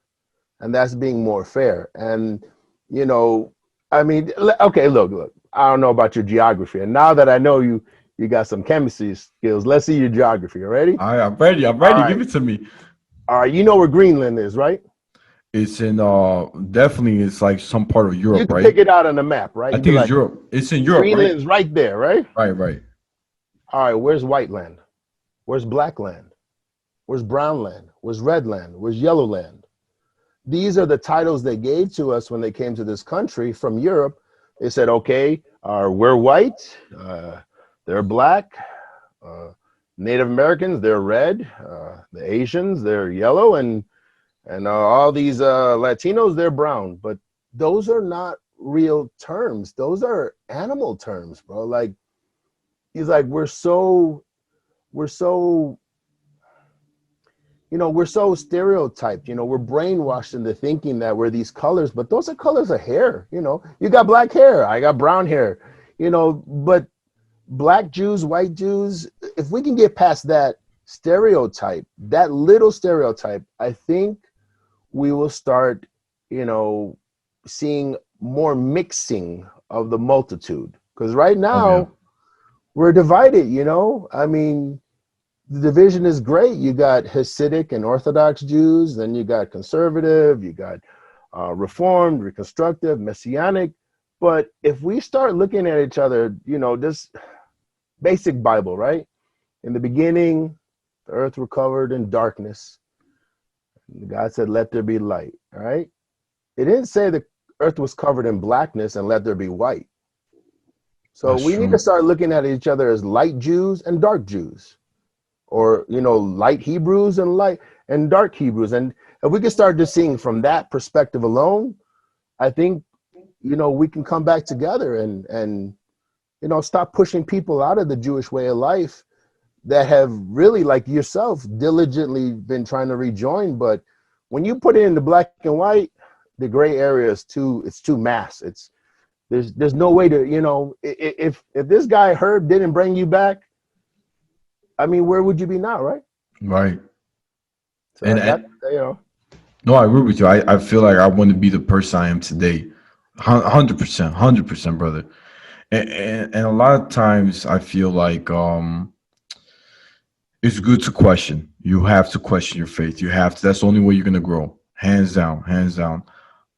and that's being more fair. And you know, I mean, okay, look. I don't know about your geography, and now that I know you got some chemistry skills, let's see your geography. You ready? All right, I'm ready. I'm All ready. Give right, it to me. all right. You know where Greenland is, right? It's in definitely it's like some part of You Europe, can right? pick it out on the map, right? I You'd be think it's like, Europe. It's in Europe, right? Greenland's right there, right? Right, right. All right, where's white land? Where's black land? Where's brown land? Where's red land? Where's yellow land? These are the titles they gave to us when they came to this country from Europe. They said, okay, we're white, they're black, Native Americans, they're red, the Asians, they're yellow, and all these Latinos, they're brown. But those are not real terms. Those are animal terms, bro. Like, he's like, we're so we're so stereotyped. We're brainwashed into thinking that we're these colors, but those are colors of hair. You got black hair, I got brown hair. But black Jews, white Jews, if we can get past that stereotype, that little stereotype, I think we will start, seeing more mixing of the multitude. Because right Oh yeah. now we're divided. I mean, the division is great. You got Hasidic and Orthodox Jews, then you got conservative, you got Reformed, Reconstructive, Messianic. But if we start looking at each other, this basic Bible, right? In the beginning, the earth were covered in darkness. God said, let there be light, all right? It didn't say the earth was covered in blackness and let there be white. So That's we need to true. start looking at each other as light Jews and dark Jews, or light Hebrews and light and dark Hebrews. And if we can start just seeing from that perspective alone, I think we can come back together and stop pushing people out of the Jewish way of life that have really, like yourself, diligently been trying to rejoin. But when you put it into black and white, the gray area is too mass. There's no way to, if this guy Herb didn't bring you back, I mean, where would you be now, right? Right. So And that. no, I agree with you. I feel like I want to be the person I am today. 100%, 100%, brother. And a lot of times I feel like it's good to question. You have to question your faith. You have to. That's the only way you're gonna grow. Hands down, hands down.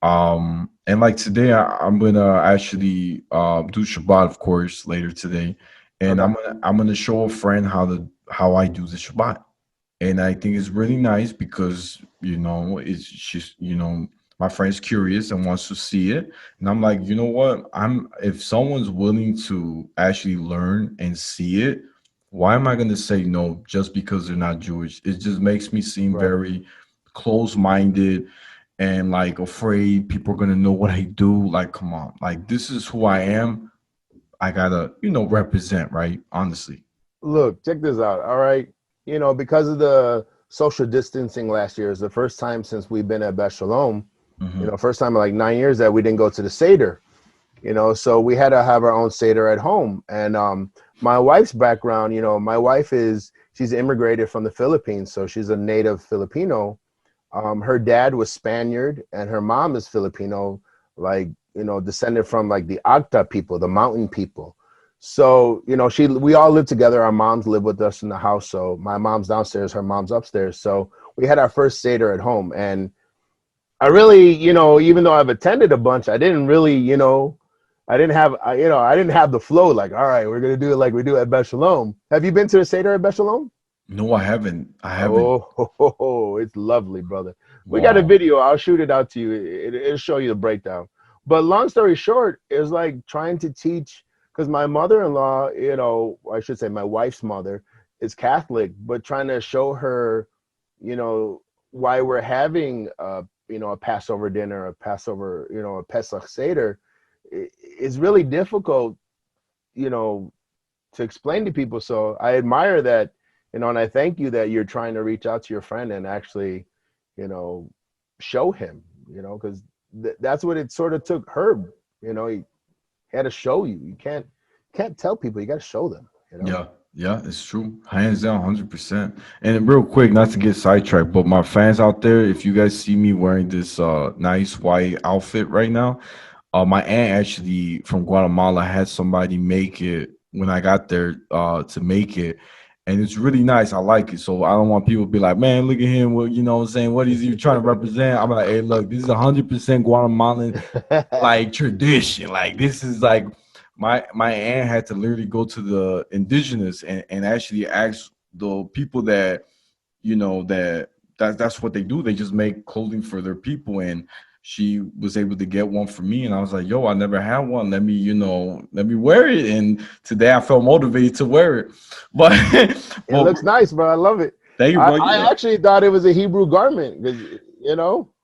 And like today, I'm gonna actually do Shabbat, of course, later today, and Okay. I'm gonna show a friend how I do the Shabbat. And I think it's really nice because, it's just, my friend's curious and wants to see it. And I'm like, you know what? If someone's willing to actually learn and see it, why am I going to say no just because they're not Jewish? It just makes me seem Right. very close-minded and like afraid people are going to know what I do. Like, come on. Like, this is who I am. I gotta, represent, right? Honestly. Look, check this out. All right. Because of the social distancing last year is the first time since we've been at Beth Shalom, Hmm. first time in like 9 years that we didn't go to the Seder, so we had to have our own Seder at home. And my wife's background, my wife she's immigrated from the Philippines. So she's a native Filipino. Her dad was Spaniard and her mom is Filipino, like, descended from like the Agta people, the mountain people. So, we all live together. Our moms live with us in the house. So my mom's downstairs, her mom's upstairs. So we had our first Seder at home. And I really, even though I've attended a bunch, I didn't really, I didn't have the flow. Like, all right, we're going to do it like we do at Beth Shalom. Have you been to the Seder at Beth Shalom? No, I haven't. I haven't. Oh, it's lovely, brother. We got a Wow. video. I'll shoot it out to you. It'll show you the breakdown. But long story short, it was like trying to teach, because my mother-in-law, I should say my wife's mother is Catholic, but trying to show her, you know, why we're having, a Passover dinner, a Passover, a Pesach Seder, is really difficult, you know, to explain to people. So I admire that, and I thank you that you're trying to reach out to your friend and actually, you know, show him, because that's what it sort of took Herb. He had to show you. You can't tell people. You got to show them. Yeah, yeah, it's true. Hands down, 100%. And real quick, not to get sidetracked, but my fans out there, if you guys see me wearing this nice white outfit right now, my aunt actually from Guatemala had somebody make it when I got there to make it. And it's really nice. I like it. So I don't want people to be like, man, look at him. What what I'm saying? What is he trying to represent? I'm like, hey, look, this is 100% Guatemalan like tradition. Like this is like my aunt had to literally go to the indigenous and actually ask the people that that's what they do. They just make clothing for their people, and she was able to get one for me, and I was like, yo, I never had one. Let me wear it. And today I felt motivated to wear it. But It but looks nice, bro. I love it. thank you, I, bro. I Yeah. actually thought it was a Hebrew garment because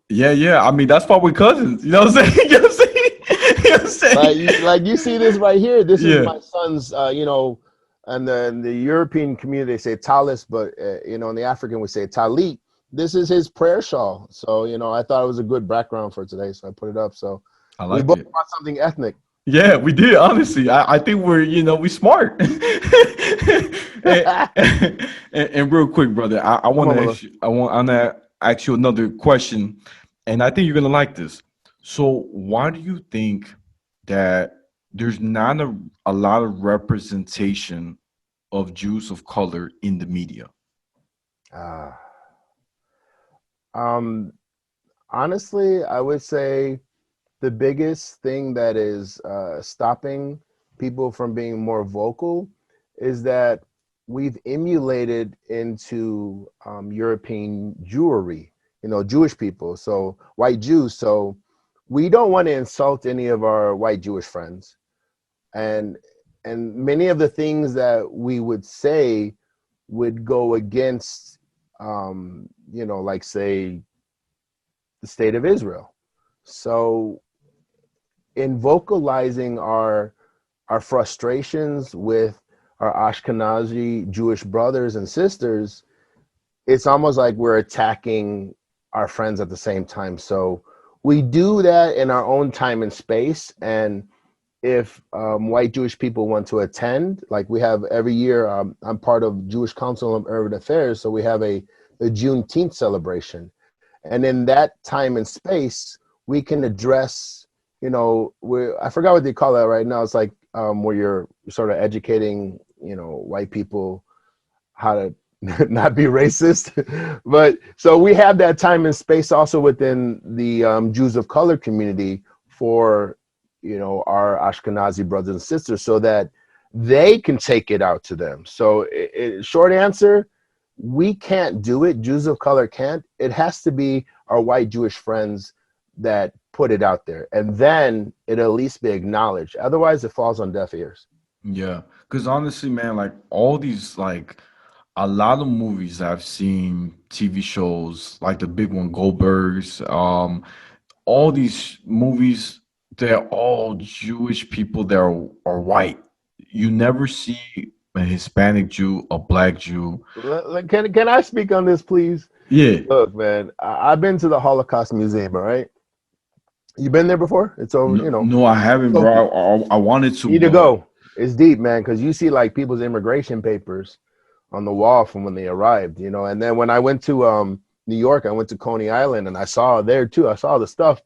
Yeah, yeah. I mean, that's why we're cousins. You know what I'm saying? You know what I'm saying? You know what I'm saying? like you see this right here. This is Yeah. my son's. And the European community they say talis, but in the African we say talit. This is his prayer shawl. So I thought it was a good background for today, so I put it up. So I we like both it. want something ethnic. Yeah, we did. Honestly, I think we smart. and, and real quick, brother, I Come want on, to Miller. ask you. I want to ask you another question, and I think you're gonna like this. So, why do you think that there's not a lot of representation of Jews of color in the media? Ah, um, honestly, I would say the biggest thing that is stopping people from being more vocal is that we've emulated into European Jewry, Jewish people, so white Jews. So we don't want to insult any of our white Jewish friends, and many of the things that we would say would go against, like say the state of Israel. So in vocalizing our frustrations with our Ashkenazi Jewish brothers and sisters, it's almost like we're attacking our friends at the same time. So we do that in our own time and space. And if white Jewish people want to attend, like we have every year, I'm part of Jewish Council of Urban Affairs, so we have a Juneteenth celebration. And in that time and space, we can address, I forgot what they call that right now. It's like where you're sort of educating, white people how to not be racist. But so we have that time and space also within the Jews of color community for, our Ashkenazi brothers and sisters so that they can take it out to them. So short answer, we can't do it. Jews of color can't. It has to be our white Jewish friends that put it out there, and then it'll at least be acknowledged. Otherwise, it falls on deaf ears. Yeah, because honestly, man, like all these, like a lot of movies I've seen, TV shows, like the big one, Goldberg's, all these movies, they're all Jewish people that are white. You never see a Hispanic Jew, a black Jew. Can I speak on this, please? Yeah. Look, man, I've been to the Holocaust Museum. All right, you been there before? It's over. No, no, I haven't, So bro. I wanted to, you need to but go. It's deep, man, because you see like people's immigration papers on the wall from when they arrived, and then when I went to New York, I went to Coney Island and I saw there too. I saw the stuff.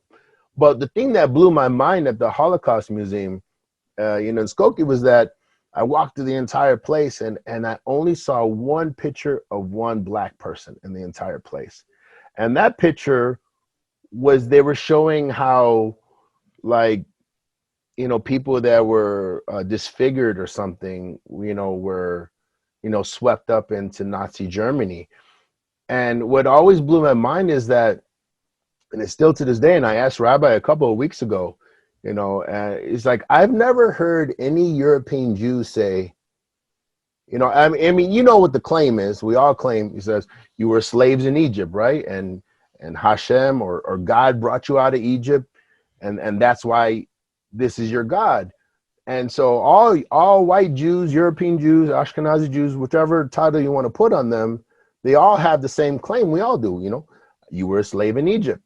But the thing that blew my mind at the Holocaust Museum, in Skokie, was that I walked through the entire place and I only saw one picture of one black person in the entire place. And that picture was, they were showing how, like, people that were disfigured or something, were, swept up into Nazi Germany. And what always blew my mind is that, and it's still to this day, and I asked Rabbi a couple of weeks ago, it's like, I've never heard any European Jew say, I mean, what the claim is. We all claim, he says, you were slaves in Egypt, right? And Hashem or God brought you out of Egypt, and that's why this is your God. And so all white Jews, European Jews, Ashkenazi Jews, whichever title you want to put on them, they all have the same claim. We all do, you were a slave in Egypt.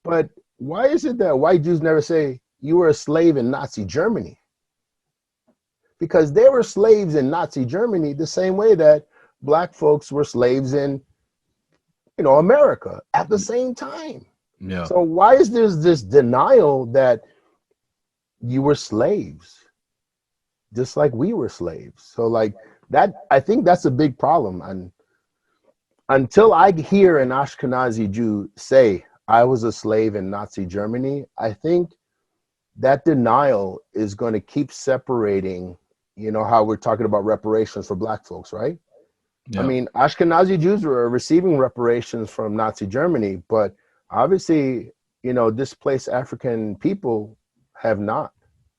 But why is it that white Jews never say you were a slave in Nazi Germany? Because they were slaves in Nazi Germany the same way that black folks were slaves in, America at the same time. yeah. So why is there this denial that you were slaves, just like we were slaves? So like that, I think that's a big problem. And until I hear an Ashkenazi Jew say, I was a slave in Nazi Germany, I think that denial is going to keep separating, how we're talking about reparations for black folks, right? Yeah. I mean, Ashkenazi Jews were receiving reparations from Nazi Germany, but obviously, displaced African people have not.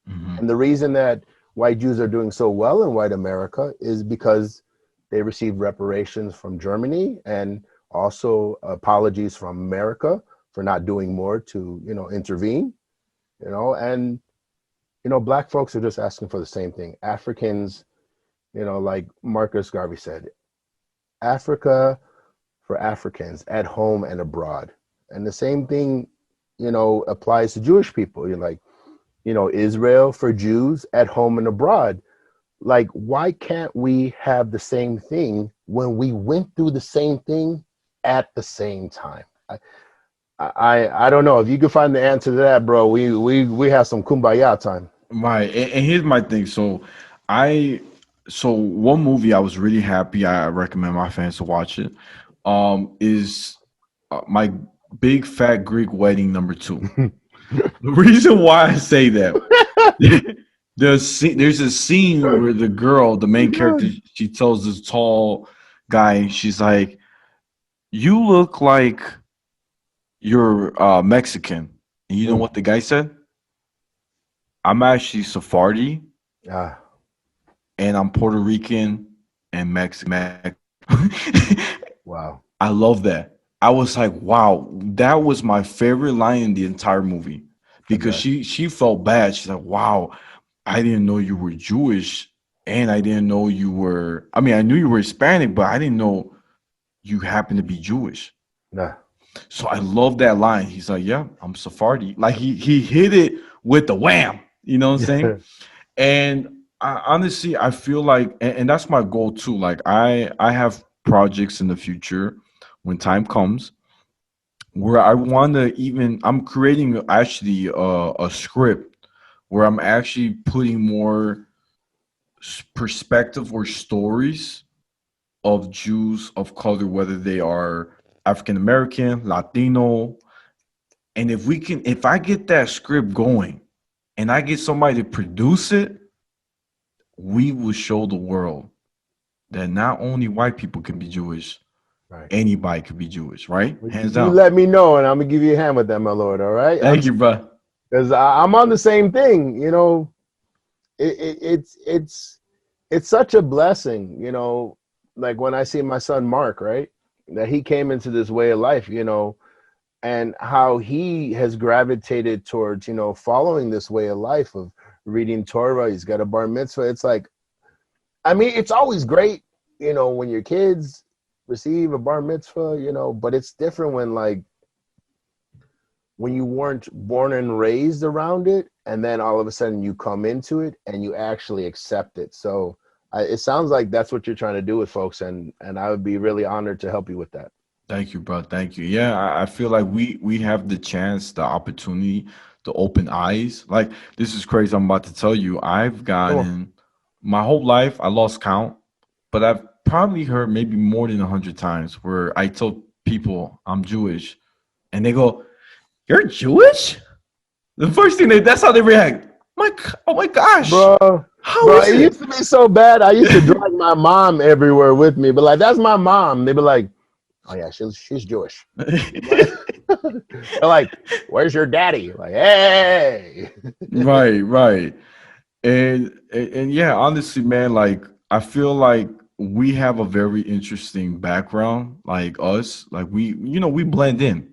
Mm-hmm. And the reason that white Jews are doing so well in white America is because they received reparations from Germany, and also apologies from America for not doing more to, intervene, and, black folks are just asking for the same thing. Africans, like Marcus Garvey said, Africa for Africans at home and abroad. And the same thing, applies to Jewish people. You're like, Israel for Jews at home and abroad. Like, why can't we have the same thing when we went through the same thing at the same time? I don't know if you can find the answer to that, bro. We have some kumbaya time. Right. And here's my thing. So one movie I was really happy, I recommend my fans to watch it, is My Big Fat Greek Wedding #2. The reason why I say that, there's a scene where the girl, the main character, she tells this tall guy, she's like, you look like you're Mexican. And you know what the guy said? I'm actually Sephardi, and I'm Puerto Rican and Mexican. Wow. I love that. I was like, wow, that was my favorite line in the entire movie, because she felt bad. She's like, wow, I didn't know you were Jewish, and I didn't know you were. I mean, I knew you were Hispanic, but I didn't know you happened to be Jewish. Yeah. So I love that line. He's like, yeah, I'm Sephardi. Like he hit it with the wham. You know what I'm saying? And honestly, I feel like, and that's my goal too. Like I have projects in the future when time comes where I want to even. I'm creating actually a script where I'm actually putting more perspective or stories of Jews of color, whether they are African American, Latino, and if I get that script going, and I get somebody to produce it, we will show the world that not only white people can be Jewish, Right. anybody could be Jewish, right? Hands You down. let me know, and I'm gonna give you a hand with that, my lord. All right. Thank you, bro. Because I'm on the same thing. You know, it's such a blessing. You know, like when I see my son Mark, right, that he came into this way of life. You know, and how he has gravitated towards, you know, following this way of life of reading Torah. He's got a bar mitzvah. It's like, I mean, it's always great, you know, when your kids receive a bar mitzvah, you know, but it's different when, like, when you weren't born and raised around it, and then all of a sudden you come into it and you actually accept it. So it sounds like that's what you're trying to do with folks, and I would be really honored to help you with that. Thank you, bro. Thank you. Yeah, I feel like we have the chance, the opportunity to open eyes. Like, this is crazy. I'm about to tell you. I've Come on. gotten my whole life. I lost count, but I've probably heard maybe more than 100 times where I tell people I'm Jewish, and they go, "You're Jewish?" The first thing that's how they react. Oh my gosh, Bro, how bro, is it it? used to be so bad. I used to drag my mom everywhere with me, but like, that's my mom. They'd be like, "Oh yeah, she's Jewish." They're like, "Where's your daddy?" Like, hey. Right, right. And yeah, honestly, man, like I feel like we have a very interesting background, like us. Like we blend in.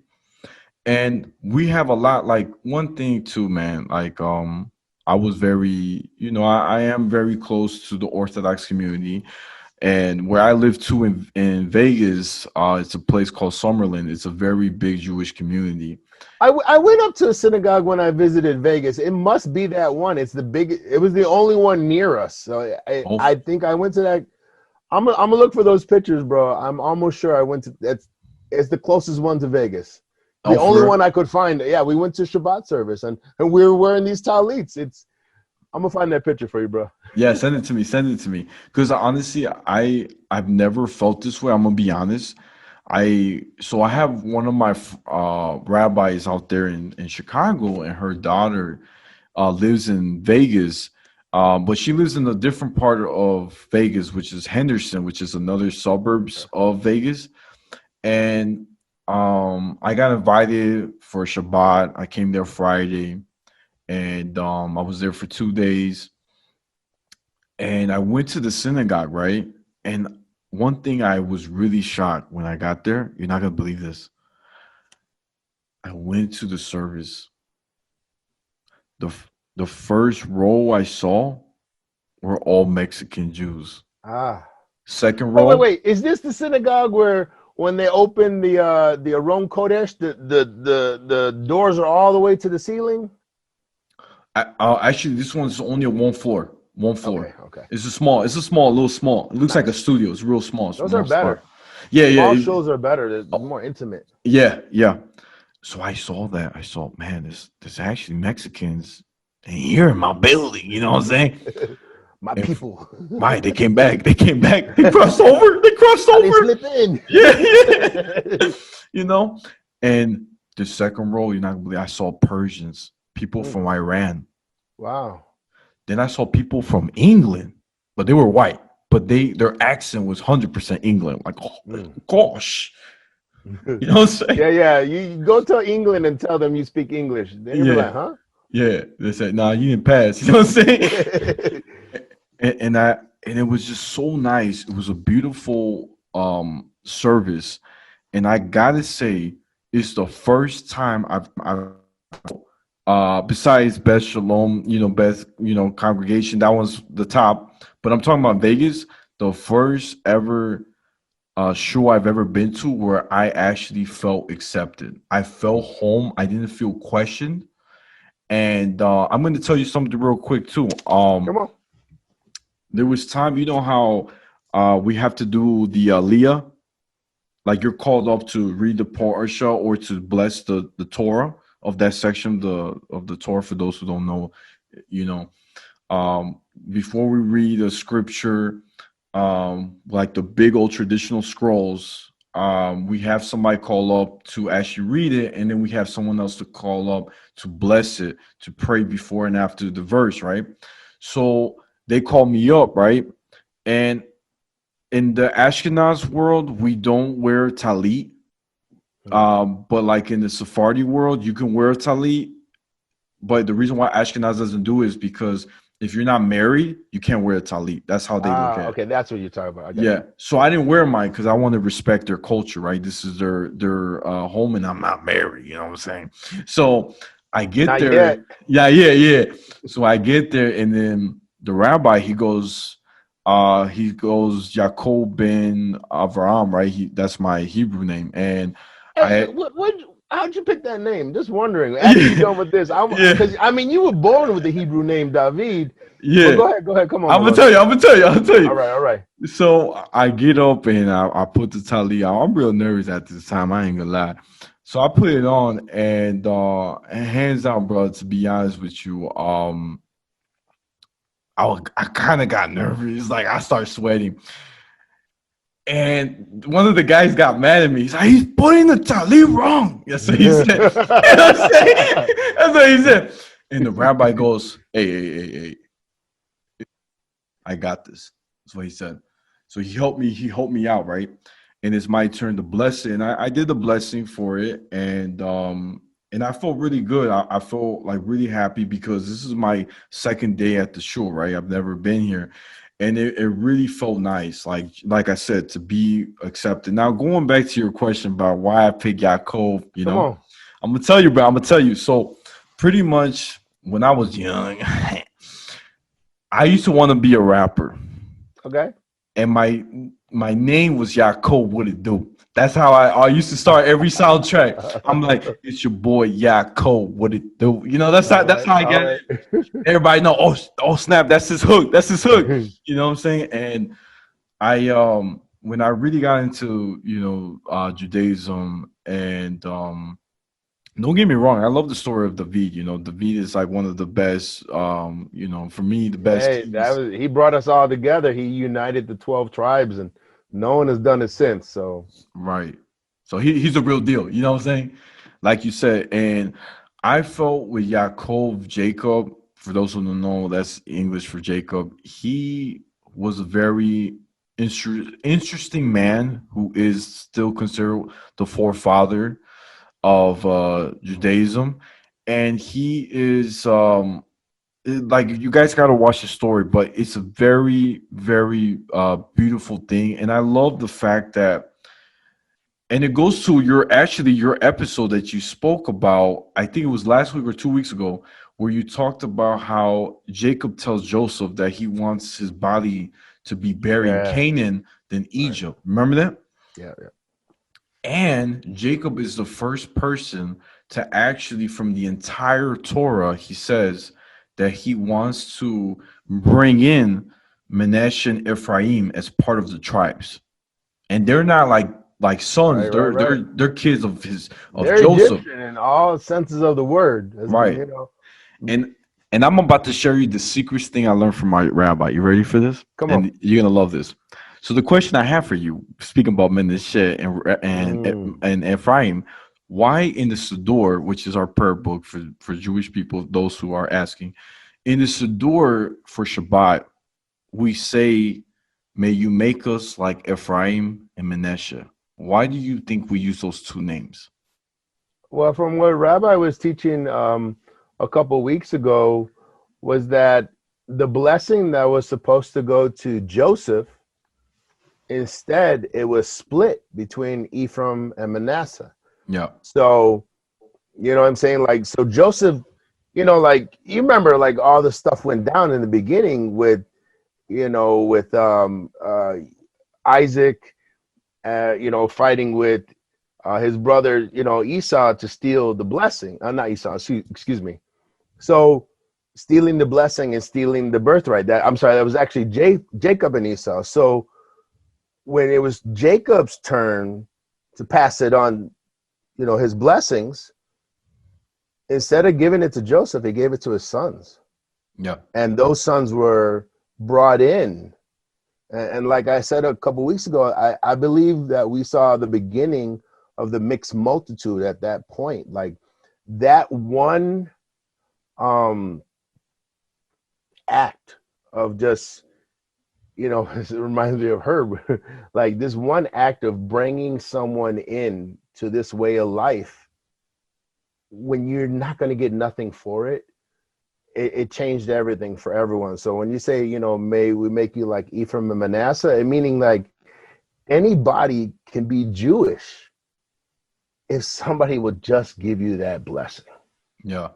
And we have a lot, like one thing too, man, like I was very, I am very close to the Orthodox community. And where I live too in Vegas, it's a place called Summerlin. It's a very big Jewish community. I went up to a synagogue when I visited Vegas. It must be that one. It's the big. It was the only one near us. So I Oh, think I went to that. I'm gonna look for those pictures, bro. I'm almost sure I went to that's. It's the closest one to Vegas. The oh, only for one real? I could find. Yeah, we went to Shabbat service and we were wearing these talits. It's. I'm gonna find that picture for you, bro. Yeah, send it to me. Send it to me. Because honestly, I've never felt this way. I'm gonna be honest. I have one of my rabbis out there in Chicago, and her daughter lives in Vegas. But she lives in a different part of Vegas, which is Henderson, which is another suburbs of Vegas. And I got invited for Shabbat. I came there Friday, and I was there for 2 days. And I went to the synagogue, right? And one thing I was really shocked when I got there, you're not gonna believe this. I went to the service. The first row I saw were all Mexican Jews. Ah. Second Wait, wait, row, wait. Is this the synagogue where when they open the Aron Kodesh, the doors are all the way to the ceiling? actually, this one's only a one floor. One floor. Okay, okay. It's a small, a little small. It looks like a Nice. studio. It's real small, Those are small spot. better. Yeah, yeah, Small shows are better. They're oh, more intimate. yeah, yeah. So I saw that. I saw, man, there's actually Mexicans in here in my building. You know what I'm saying? My And people. right, they came back. They came back. They crossed over. They crossed How they over. slip in? Yeah, yeah. You know. And the second row, you're not gonna believe. I saw Persians, people Mm, from Iran. wow. Then I saw people from England, but they were white. But their accent was 100% England. Like, oh Mm. gosh, you know what I'm saying? Yeah, yeah. You go to England and tell them you speak English. They're gonna be Yeah, like, huh? yeah. They said, "Nah, you didn't pass." You know what I'm saying? And it was just so nice. It was a beautiful service, and I gotta say, it's the first time I've besides Best Shalom, best congregation. That was the top, but I'm talking about Vegas. The first ever show I've ever been to where I actually felt accepted. I felt home. I didn't feel questioned. And I'm going to tell you something real quick too. Come on. There was time, you know how we have to do the Aliyah, like you're called up to read the Parsha or to bless the Torah of that section of the Torah. For those who don't know, you know, before we read a scripture, like the big old traditional scrolls, we have somebody call up to actually read it, and then we have someone else to call up to bless it, to pray before and after the verse, right? So they called me up, right? And in the Ashkenaz world, we don't wear talit. But like in the Sephardi world, you can wear a talit. But the reason why Ashkenaz doesn't do it is because if you're not married, you can't wear a talit. That's how they look at it. Okay, that's what you're talking about. I got Yeah. So I didn't wear mine because I want to respect their culture, right? This is their home, and I'm not married. You know what I'm saying? So I get Not yet. there. Yeah. So I get there, and then the rabbi he goes Yaakov ben Avraham, right? That's my Hebrew name, and Hey, I how'd you pick that name? Just wondering. After you're yeah done with this, yeah because I mean, you were born with the Hebrew name David, but yeah. go ahead. Come on, I'm gonna beloved. tell you. I'm gonna tell you. I'll tell All you. right, all right. So I get up and I put the tali on. I'm real nervous at this time. I ain't gonna lie. So I put it on and hands down, bro. To be honest with you, I kind of got nervous. Like I start sweating, and one of the guys got mad at me. He's like, "He's putting the tali wrong." That's what he said. You know what I'm saying? That's what he said. And the rabbi goes, "Hey, I got this." That's what he said. So he helped me. He helped me out, right? And it's my turn to bless it. And I did the blessing for it, and I felt really good. I felt like really happy because this is my second day at the show, right? I've never been here, and it really felt nice. Like I said, to be accepted. Now going back to your question about why I picked Yaakov, Come on. I'm gonna tell you, bro. I'm gonna tell you. So pretty much when I was young, I used to want to be a rapper, Okay. and my name was Yaakov. What it do? That's how I used to start every soundtrack. I'm like, it's your boy Yaakov. What it do? That's how I All get right. it. Everybody know. Oh snap! That's his hook. That's his hook. You know what I'm saying? And I when I really got into Judaism and don't get me wrong, I love the story of David. David is like one of the best. For me, the best Hey, kings. he brought us all together. He united the 12 tribes, and no one has done it since. So, Right. So he's a real deal. You know what I'm saying? Like you said. And I felt with Yaakov, Jacob, for those who don't know, that's English for Jacob. He was a very interesting man who is still considered the forefather of Judaism. And he is like you guys got to watch the story, but it's a very, very beautiful thing. And I love the fact that and it goes to your episode that you spoke about. I think it was last week or 2 weeks ago, where you talked about how Jacob tells Joseph that he wants his body to be buried in yeah, Canaan than right. Egypt. Remember that? Yeah, yeah. And Jacob is the first person to actually, from the entire Torah, he says that he wants to bring in Manasseh and Ephraim as part of the tribes, and they're not like sons. Right, right, They're right. they're kids of They're Joseph, Egyptian in all senses of the word. right? And and I'm about to share you the secret thing I learned from my rabbi. You ready for this? Come on. And you're gonna love this. So the question I have for you, speaking about Manasseh Mm. and Ephraim, why in the Siddur, which is our prayer book for Jewish people, those who are asking, in the Siddur for Shabbat, we say, "May you make us like Ephraim and Manasseh." Why do you think we use those two names? Well, from what Rabbi was teaching a couple weeks ago, was that the blessing that was supposed to go to Joseph, instead, it was split between Ephraim and Manasseh. Yeah, So, you know what I'm saying? Like, so Joseph, like, you remember, like, all the stuff went down in the beginning with, with Isaac, fighting with his brother, Esau to steal the blessing. Not Esau, excuse me. So stealing the blessing and stealing the birthright. That was actually Jacob and Esau. So when it was Jacob's turn to pass it on, his blessings, instead of giving it to Joseph, he gave it to his sons. yeah, And those sons were brought in. And like I said a couple weeks ago, I believe that we saw the beginning of the mixed multitude at that point. Like that one act of just, you know, it reminds me of Herb. Like this one act of bringing someone in to this way of life, when you're not going to get nothing for it, it changed everything for everyone. So when you say, you know, may we make you like Ephraim and Manasseh, meaning like anybody can be Jewish if somebody would just give you that blessing. Yeah.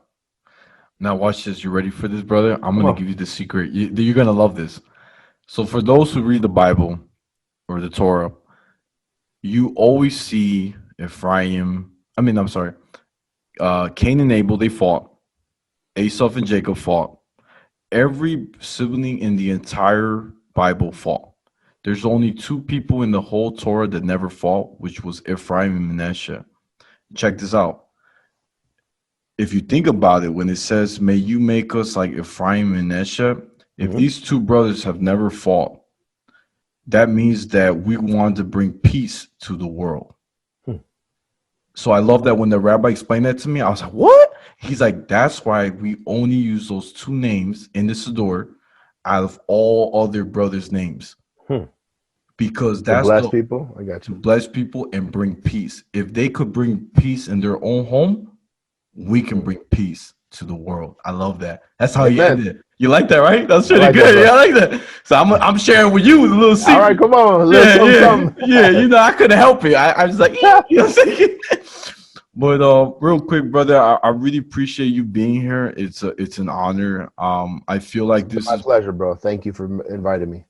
Now watch this. You ready for this, brother? I'm Come gonna on. give you the secret. You're gonna love this. So for those who read the Bible or the Torah, you always see Ephraim. I'm sorry. Cain and Abel, they fought. Esau and Jacob fought. Every sibling in the entire Bible fought. There's only two people in the whole Torah that never fought, which was Ephraim and Manasseh. Check this out. If you think about it, when it says, may you make us like Ephraim and Manasseh, if these two brothers have never fought, that means that we want to bring peace to the world. So I love that when the rabbi explained that to me, I was like, what? He's like, that's why we only use those two names in the Siddur out of all other brothers' names. Because To that's bless people. I got to you. bless people and bring peace. If they could bring peace in their own home, we can bring peace to the world. I love that. That's how you end Amen. it. You like that, right? That's I pretty like that, good. bro. Yeah, I like that. So I'm sharing with you a little secret. All right, come on. A little Yeah, something, yeah, something. yeah. You know, I couldn't help it. I was like, you know what I'm saying? But real quick, brother, I really appreciate you being here. It's an honor. I feel like this My is, pleasure, bro. Thank you for inviting me.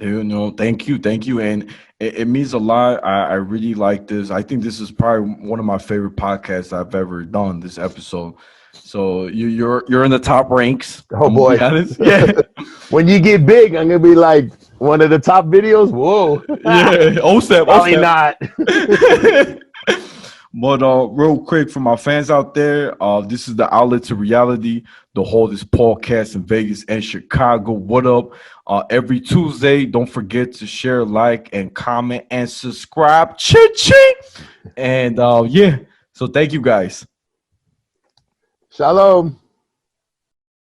you know, thank you, and it means a lot. I really like this. I think this is probably one of my favorite podcasts I've ever done. This episode, so you're in the top ranks. Oh I'm gonna boy. be honest. Yeah, When you get big, I'm gonna be like one of the top videos. Whoa. yeah. Oh step, oh Probably step. not. But real quick for my fans out there, this is the outlet to reality. The holdest podcast in Vegas and Chicago. What up? Every Tuesday, don't forget to share, like, and comment and subscribe. Ching. And yeah, so thank you guys. Shalom.